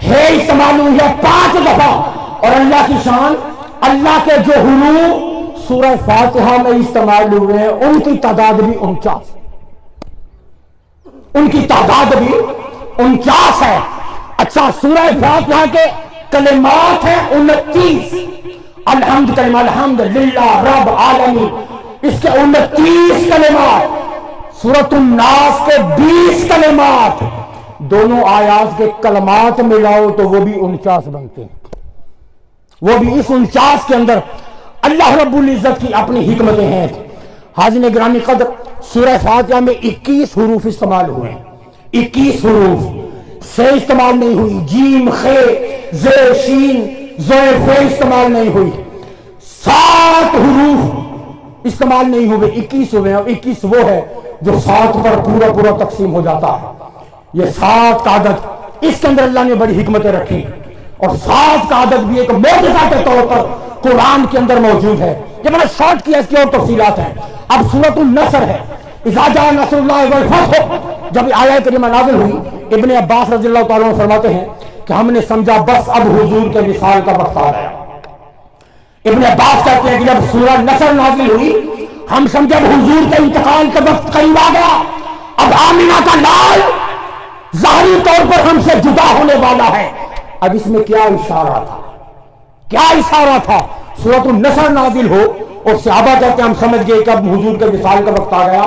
ہے استعمال ہوا 5 دفعہ. اور اللہ کی شان، اللہ کے جو حروف سورہ فاتحہ میں استعمال ہوئے ہیں ان کی تعداد بھی 49، ان کی تعداد بھی 49 ہے. اچھا، سورہ فاتحہ کے کلمات ہیں 29. الحمد کلمہ، الحمد للہ رب عالمین، اس کے 29 کلمات. سورۃ الناس کے 20 کلمات. دونوں آیات کے کلمات ملاؤ تو وہ بھی 49 بنتے ہیں. وہ بھی اس 49 کے اندر اللہ رب العزت کی اپنی حکمتیں ہیں. حاضرین گرامی قدر، سورہ فاتحہ میں 21 حروف استعمال ہوئے ہیں. 21 حروف سے استعمال نہیں ہوئی، جیم، خے، زے، شین، زوئے، فے استعمال نہیں ہوئی. 7 حروف استعمال نہیں ہوئے، 21 ہوئے. اور 21 وہ ہے جو 7 پر پورا تقسیم ہو جاتا ہے. یہ 7 کا عدد، اس کے اندر اللہ نے بڑی حکمتیں رکھی. اور 7 کا عدد بھی ایک معجزہ کے طور پر قرآن کے اندر موجود ہے. یہ میں نے شارٹ کیا، اس کی اور تفصیلات ہیں. اب سورۃ النصر ہے. اذا جاء نصر اللہ والفتح، جب آیت کریمہ نازل ہوئی، ابن عباس رضی اللہ تعالیٰ عنہ فرماتے ہیں کہ ہم نے سمجھا بس اب حضور کے وصال کا وقت آ گیا. ابن عباس کہتے ہیں کہ جب سورہ نصر نازل ہوئی ہم سمجھے اب حضور کے انتقال کا وقت قریب آ گیا. اب آمینہ کا لال ظاہری طور پر ہم سے جدا ہونے والا ہے. اب اس میں کیا اشارہ تھا؟ کیا اشارہ تھا؟ سورۃ النصر نازل ہو اور صحابہ کہتے ہیں ہم سمجھ گئے کہ اب حضور کے وصال کا وقت آ گیا.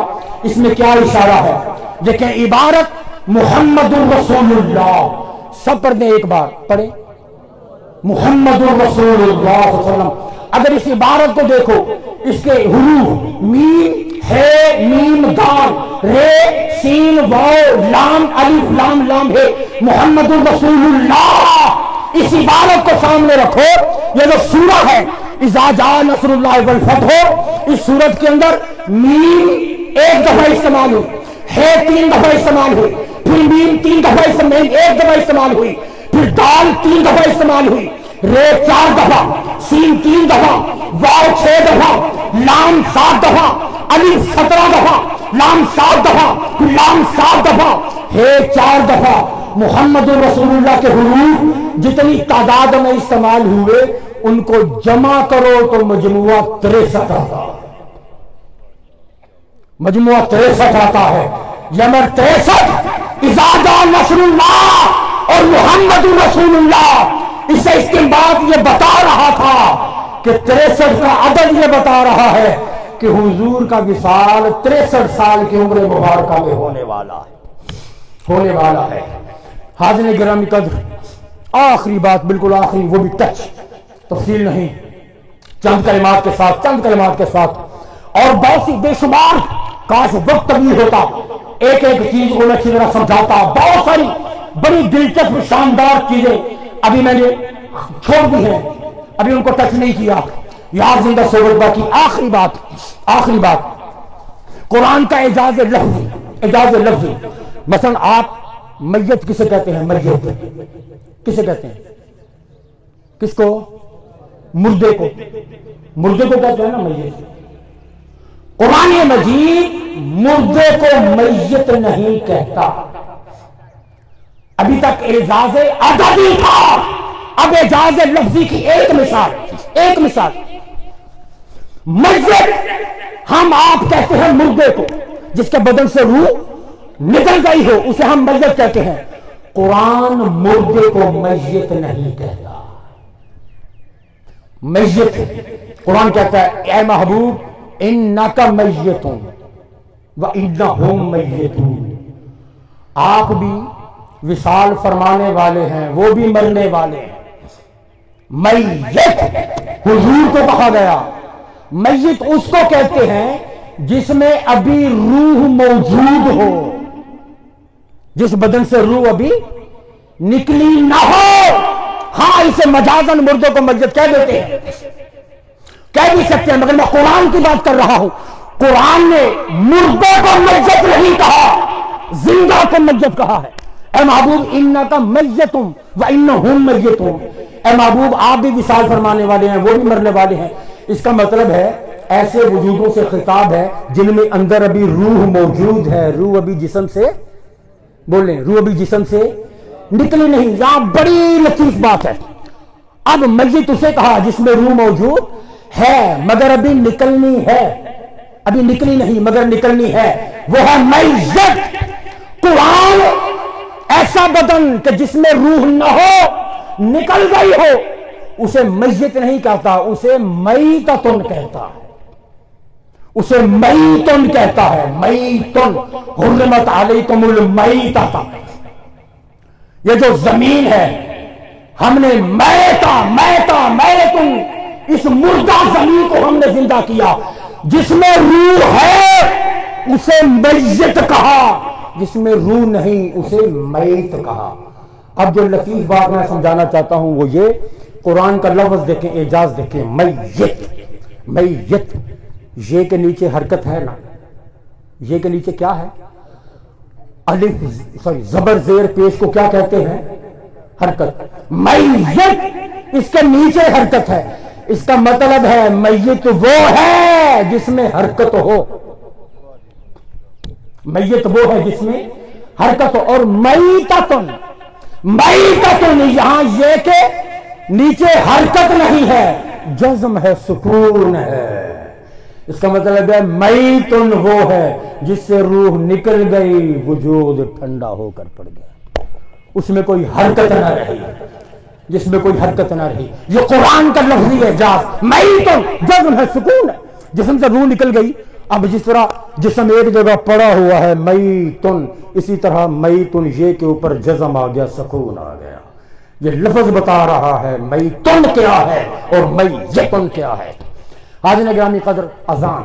اس میں کیا اشارہ ہے؟ دیکھیں، عبارت محمد الرسول اللہ. سب پڑھ دیں، ایک بار پڑھیں، محمد الرسول اللہ صلی اللہ علیہ وسلم. اگر اس عبارت کو دیکھو، اس کے حروف میم ہے، میم دال، رے، سین، واو، لام، الف لام لام ہے، محمد الرسول اللہ. اس عبارت کو سامنے رکھو. یہ جو سورہ ہے اذا جاء نصر اللہ والفتح، اس سورت کے اندر میم 1 دفعہ استعمال ہوئی، ہے 3 دفعہ استعمال ہوئی، پھر میم 3 دفعہ استعمال، 1 دفعہ استعمال ہوئی، پھر دال 3 دفعہ استعمال ہوئی، رے 4 دفعہ، سین 3 دفعہ، واو 6 دفعہ، لام 7 دفعہ، الف 17 دفعہ، لام 7 دفعہ، پھر لام 7 دفعہ، ہے 4 دفعہ. محمد رسول اللہ کے حروف جتنی تعداد میں استعمال ہوئے ان کو جمع کرو تو مجموعہ 63 آتا ہے. مجموعہ 63 آتا ہے. نمبر 63 اذا جاء نصر اللہ اور محمد رسول اللہ. اس سے استنباط یہ بتا رہا تھا کہ 63 کا عدد یہ بتا رہا ہے کہ حضور کا وصال 63 سال کی عمر مبارکہ میں ہونے والا ہے. حاضرین گرامی قدر، آخری بات، بالکل آخری، وہ بھی ٹچ، تفصیل نہیں، چند کلمات کے ساتھ اور بہت سی بے شمار، کاش وقت طویل ہوتا، ایک ایک چیز کو میں اچھی طرح سمجھاتا. بہت ساری بڑی دلچسپ شاندار چیزیں ابھی میں نے چھوڑ دی ہیں، ابھی ان کو ٹچ نہیں کیا. یاد زندہ صحبت باقی. آخری بات قرآن کا اعجاز لفظی. مثلا آپ میت کسے کہتے ہیں؟ میت کسے کہتے ہیں؟ کس کو؟ مردے کو کہتے ہیں نا میت. قرآن مجید مردے کو میت نہیں کہتا. ابھی تک اعجاز عددی تھا، اب اعجاز لفظی کی ایک مثال. میت ہم آپ کہتے ہیں مردے کو جس کے بدن سے روح نکل گئی ہو، اسے ہم میت کہتے ہیں. قرآن مردے کو میت نہیں کہتا. میت قرآن کہتا ہے اے محبوب انک میت وانہم میتون، آپ بھی وصال فرمانے والے ہیں، وہ بھی مرنے والے ہیں. میت حضور کو کہا گیا. میت اس کو کہتے ہیں جس میں ابھی روح موجود ہو، جس بدن سے روح ابھی نکلی نہ ہو. ہاں اسے مجازن مردوں کو میت کہہ دیتے ہیں، کہہ بھی سکتے ہیں، مگر میں قرآن کی بات کر رہا ہوں. قرآن نے مردوں کو میت نہیں کہا، زندہ کو میت کہا ہے. اے محبوب انک میتٌ وانہم میتون، اے محبوب آپ بھی وصال فرمانے والے ہیں، وہ بھی مرنے والے ہیں. اس کا مطلب ہے ایسے وجودوں سے خطاب ہے جن میں اندر ابھی روح موجود ہے، روح ابھی جسم سے بولیں، روح ابھی جسم سے نکلی نہیں. یہاں بڑی لطیف بات ہے. اب میت اسے کہا جس میں روح موجود ہے مگر ابھی نکلنی ہے، ابھی نکلی نہیں مگر نکلنی ہے، وہ ہے میت. قرآن ایسا بدن کہ جس میں روح نہ ہو، نکل گئی ہو، اسے میت نہیں کہتا، اسے میتۃ کہتا ہے. اسے میتن کہتا ہے. میتن حرمت علیکم المیتۃ. یہ جو زمین ہے ہم نے میتن اس مردہ زمین کو ہم نے زندہ کیا. جس میں روح ہے اسے میت کہا، جس میں روح نہیں اسے میت کہا. اب جو لطیف بات میں سمجھانا چاہتا ہوں وہ یہ، قرآن کا لفظ دیکھیں، اعجاز دیکھیں. میت یہ کے نیچے حرکت ہے نا، یہ کے نیچے کیا ہے؟ الف زبر زیر پیش کو کیا کہتے ہیں؟ حرکت. میت اس کے نیچے حرکت ہے. اس کا مطلب ہے میت وہ ہے جس میں حرکت ہو. میت وہ ہے جس میں حرکت ہو. اور میتۃ یہاں یہ کہ نیچے حرکت نہیں ہے، جزم ہے، سکون ہے. اس کا مطلب ہے میتن وہ ہے جس سے روح نکل گئی، وجود ٹھنڈا ہو کر پڑ گیا، اس میں کوئی حرکت نہ رہی، جس میں کوئی حرکت نہ رہی. یہ قرآن کا لفظی اعجاز. میتن جزم ہے، سکون ہے، جسم سے روح نکل گئی. اب جس طرح جسم ایک جگہ پڑا ہوا ہے میتن، اسی طرح میتن یہ کے اوپر جزم آ گیا، سکون آ گیا. یہ لفظ بتا رہا ہے میتن کیا ہے اور میتن کیا ہے. حاضرین گرامی قدر، اذان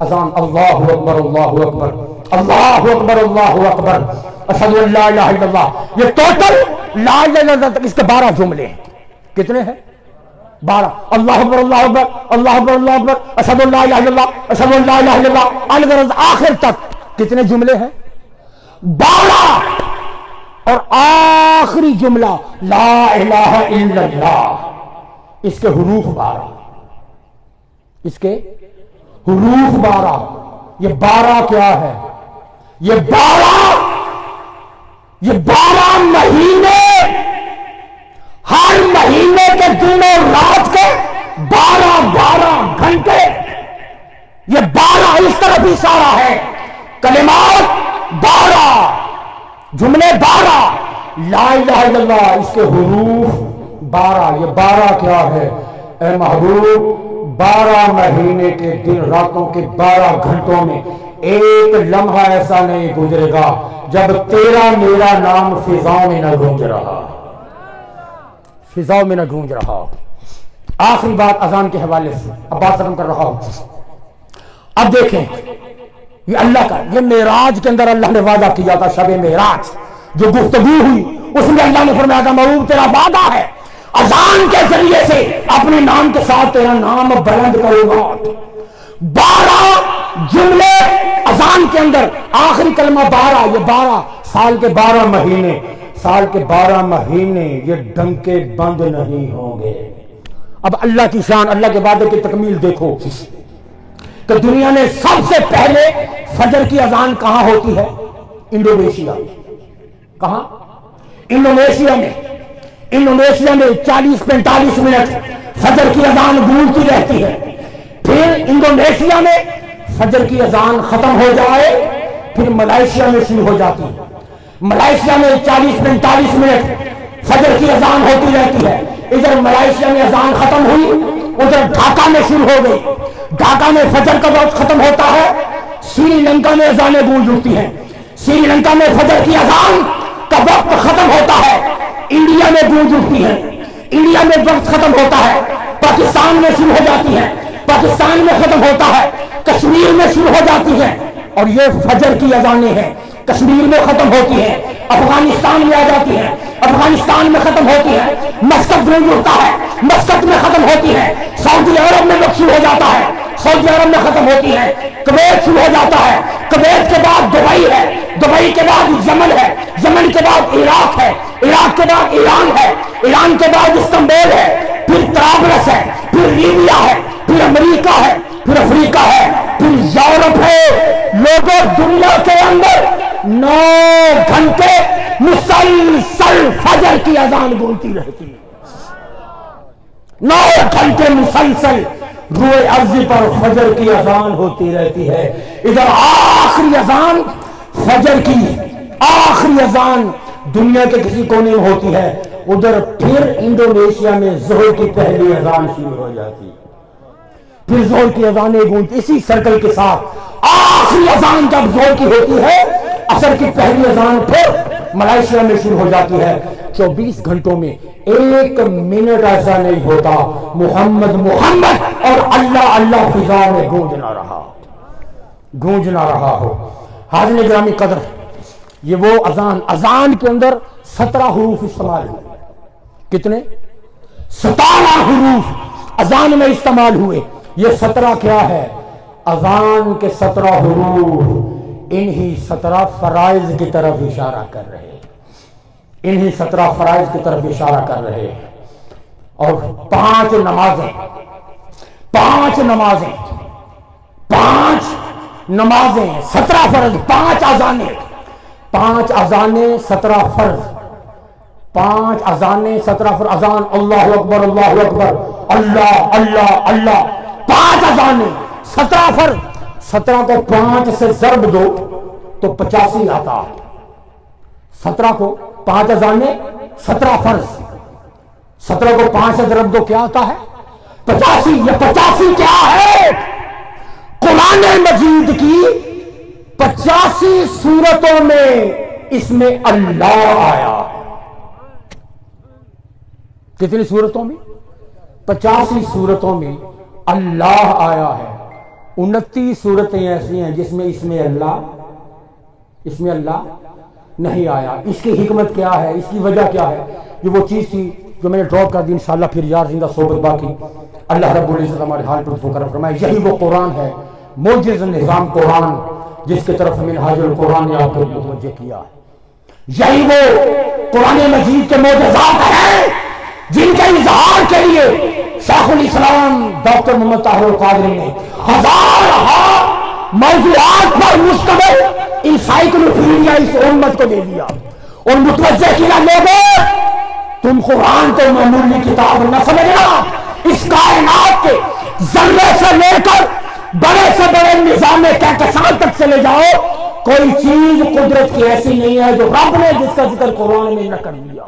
اللہ اکبر اللہ اکبر اللہ اکبر اللہ اکبر اشہد ان لا الہ الا اللہ. یہ ٹوٹل لا الہ الا اللہ تک اس کے 12 جملے ہیں. کتنے ہیں؟ 12. اللہ اکبر اللہ اکبر اللہ اکبر اللہ اکبر اشہد ان لا الہ الا اللہ اشہد ان لا الہ الا اللہ الغرض آخر تک کتنے جملے ہیں؟ 12. اور آخری جملہ لا الہ الا اللہ، اس کے حروف 12، اس کے حروف 12. یہ 12 کیا ہے؟ یہ 12 مہینے، ہر مہینے کے دن اور رات کے 12 گھنٹے. یہ 12 اس طرف اشارہ ہے. کلمات 12، جملے 12، لا الہ الا اللہ اس کے حروف 12. یہ 12 کیا ہے اے محبوب؟ 12 مہینے کے دن راتوں کے 12 گھنٹوں میں ایک لمحہ ایسا نہیں گزرے گا جب تیرا میرا نام فضاؤں میں نہ گونج رہا، فضاؤں میں نہ گونج رہا. آخری بات اذان کے حوالے سے، اب بات ختم کر رہا ہوں. اب دیکھیں یہ اللہ کا، یہ معراج کے اندر اللہ نے وعدہ کیا تھا. شب معراج جو گفتگو ہوئی اس میں اللہ نے فرمایا تھا محبوب تیرا وعدہ ہے اذان کے ذریعے سے اپنے نام کے ساتھ تیرا نام بلند کروں گا. 12 جملے اذان کے اندر، آخری کلمہ 12. یہ 12 سال کے 12 مہینے، سال کے 12 مہینے یہ ڈنکے بند نہیں ہوں گے. اب اللہ کی شان، اللہ کے وعدے کی تکمیل دیکھو. کہ دنیا میں سب سے پہلے فجر کی اذان کہاں ہوتی ہے؟ انڈونیشیا میں۔ کہاں؟ انڈونیشیا میں 40-45 منٹ فجر کی اذان گونجتی رہتی ہے، پھر انڈونیشیا میں فجر کی اذان ختم ہو جائے پھر ملائیشیا میں شروع ہو جاتی ہے۔ ملائیشیا میں 40-45 منٹ فجر کی اذان ہوتی رہتی ہے، ادھر ملائیشیا میں اذان ختم ہوئی، ادھر ڈھاکہ میں شروع ہو گئی، ڈھاکہ میں فجر کا وقت ختم ہوتا ہے، سری لنکا میں اذانیں گونج اٹھتی ہیں، سری لنکا میں فجر کی اذان کا وقت ختم ہوتا ہے، انڈیا میں گونج اٹھتی ہے، انڈیا میں وقت ختم ہوتا ہے، پاکستان میں شروع ہو جاتی ہے، پاکستان میں ختم ہوتا ہے، کشمیر میں شروع ہو جاتی ہے، اور یہ فجر کی اذانیں ہیں، کشمیر میں ختم ہوتی ہیں، افغانستان میں آ جاتی ہیں، افغانستان میں ختم ہوتی ہے، مسقط گونج اٹھتا ہے، مسقط میں ختم ہوتی ہے، سعودی عرب میں وقت شروع ہو جاتا ہے، سعودی عرب میں ختم ہوتی ہے، کویت شروع ہو جاتا ہے، کویت کے بعد دبئی ہے، دبئی کے بعد یمن ہے، یمن کے بعد عراق ہے، عراق کے بعد ایران ہے، ایران کے بعد استنبول ہے، پھر طرابلس ہے، پھر لیبیا ہے، پھر امریکہ ہے، پھر افریقہ ہے، پھر یورپ ہے۔ لوگوں دنیا کے اندر 9 گھنٹے مسلسل فجر کی اذان گونجتی رہتی ہے، 9 گھنٹے مسلسل روئے ارض پر فجر کی اذان ہوتی رہتی ہے۔ ادھر آخری اذان فجر کی آخری اذان دنیا کے کسی کونے میں ہوتی ہے، ادھر پھر انڈونیشیا میں ظہر کی پہلی اذان شروع ہو جاتی ہے، پھر ظہر کی اذانیں گونجتی، اسی سرکل کے ساتھ آخری اذان جب ظہر کی ہوتی ہے، عصر کی پہلی اذان پھر ملائیشیا میں شروع ہو جاتی ہے۔ 24 گھنٹوں میں 1 منٹ ایسا نہیں ہوتا محمد محمد اور اللہ اللہ فضا میں گونجنا رہا ہو۔ حاضرین گرامی قدر، یہ وہ اذان کے اندر 17 حروف استعمال ہوئے۔ کتنے؟ 17 حروف اذان میں استعمال ہوئے۔ یہ 17 کیا ہے؟ اذان کے 17 حروف انہی 17 فرائض کی طرف اشارہ کر رہے ہیں، انہی 17 فرائض کی طرف اشارہ کر رہے ہیں۔ اور 5 نمازیں 17 فرض، 5 اذانیں 17 فرض، 5 اذانیں 17 فرض، اذان اللہ اکبر اللہ اکبر، اللہ اللہ اللہ، 5 اذانیں 17 فرض۔ 17 کو 5 سے ضرب دو تو 85 آتا ہے۔ 17 کو 5 اذانیں 17 فرض، 17 کو 5 سے ضرب دو کیا آتا ہے؟ 85۔ یہ 85 کیا ہے؟ قرآن مجید کی 85 سورتوں میں اس میں اللہ آیا ہے۔ کتنی سورتوں میں؟ 85 سورتوں میں اللہ آیا ہے۔ 29 سورتیں ایسی ہیں جس میں اس میں اللہ نہیں آیا۔ اس کی حکمت کیا ہے؟ اس کی وجہ کیا ہے؟ یہ وہ چیز تھی جو میں نے ڈراپ کر دی، انشاءاللہ پھر یار زندہ صحبت باقی۔ اللہ رب العزت ہمارے حال پر فکر فرمائے۔ یہی وہ قرآن ہے، معجز نظام قرآن، جس کی طرف منہاج القرآن نے آپ کو متوجہ کیا ہے۔ یہی وہ قرآن مجید کے معجزات ہیں جن کے اظہار کے لیے شیخ الاسلام ڈاکٹر محمد طاہر القادری نے 1000 موضوعات پر مشتمل انسائکلوپیڈیا اس امت کو دے دیا اور متوجہ کیا، لوگوں تم قرآن کو معمولی کتاب نہ سمجھنا، اس کائنات کے ذرے سے لے کر بڑے سے بڑے نظام کہکشان تک چلے جاؤ، کوئی چیز قدرت کی ایسی نہیں ہے جو رب نے جس کا ذکر قرآن میں نہ کر دیا۔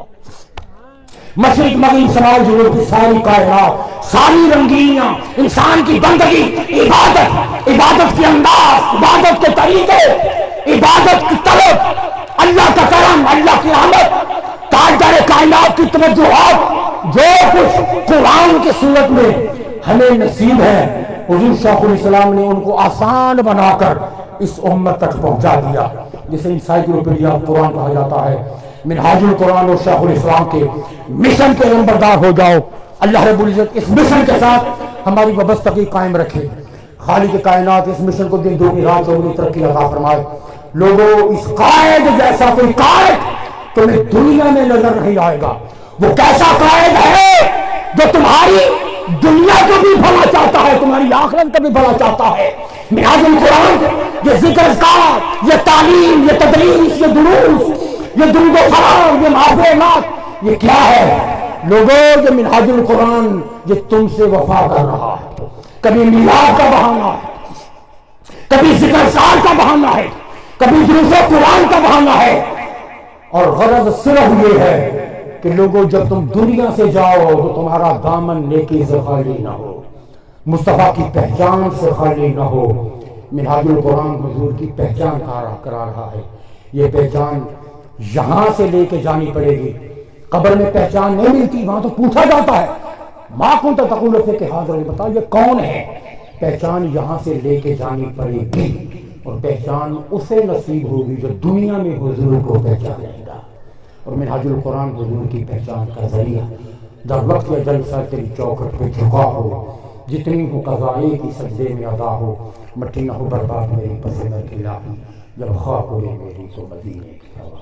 مشرق مغرب شمال جنوب کی ساری کائنات، ساری رنگینیاں، انسان کی بندگی، عبادت کے انداز، عبادت کے طریقے، عبادت کی طلب، اللہ کا کرم، اللہ کی رحمت، تاجدار کائنات کی توجہات، جو کچھ قرآن کی صورت میں ہمیں نصیب ہے، حضور شیخ الاسلام نے ان کو آسان بنا کر اس امت تک پہنچا دیا، جسے انسائکلوپیڈیا قرآن کہا جاتا ہے۔ منہاج القرآن اور شیخ الاسلام کے مشن کے نمبردار ہو جاؤ۔ اللہ رب العزت اس مشن کے ساتھ ہماری وابستگی قائم رکھے۔ خالق کائنات اس مشن کو دن دوگنی رات چوگنی ترقی عطا فرمائے۔ لوگوں اس قائد جیسا کوئی قائد تمہیں دنیا میں نظر نہیں آئے گا۔ وہ کیسا قائد ہے جو تمہاری دنیا کا بھی بھلا چاہتا ہے، تمہاری آخرت کا بھی بھلا چاہتا ہے۔ منہاج القرآن یہ ذکر اذکار، یہ تعلیم، یہ تدریس، یہ دروس، یہ درود و سلام، یہ معافرات، یہ کیا ہے لوگوں؟ یہ منہاج القرآن یہ تم سے وفا کر رہا ہے۔ کبھی میلاد کا بہانہ ہے، کبھی ذکر اذکار کا بہانہ ہے، کبھی دروس قرآن کا بہانہ ہے، اور غرض صرف یہ ہے کہ لوگوں جب تم دنیا سے جاؤ تو تمہارا دامن نیکی سے خالی نہ ہو، مصطفیٰ کی پہچان سے خالی نہ ہو۔ منہاج القرآن حضور کی پہچان کرا رہا ہے۔ یہ پہچان یہاں سے لے کے جانی پڑے گی، قبر میں پہچان نہیں ملتی، وہاں تو پوچھا جاتا ہے ما کنت تقول فی ھذا، بتاؤ یہ کون ہے؟ پہچان یہاں سے لے کے جانی پڑے گی، اور پہچان اسے نصیب ہوگی جو دنیا میں حضور کو پہچانے گا۔ اور منہاج القرآن حضور کی پہچان کا ذریعہ۔ در وقت یا جلسہ تیری چوکھٹ پہ جھکا ہو، جتنی ہو قضائے کی سجدے میں ادا ہو، مٹی نہ ہو برباد میری پسند کی لاہی، جب خاک ہوئے میری تو مدینے کی ہوا۔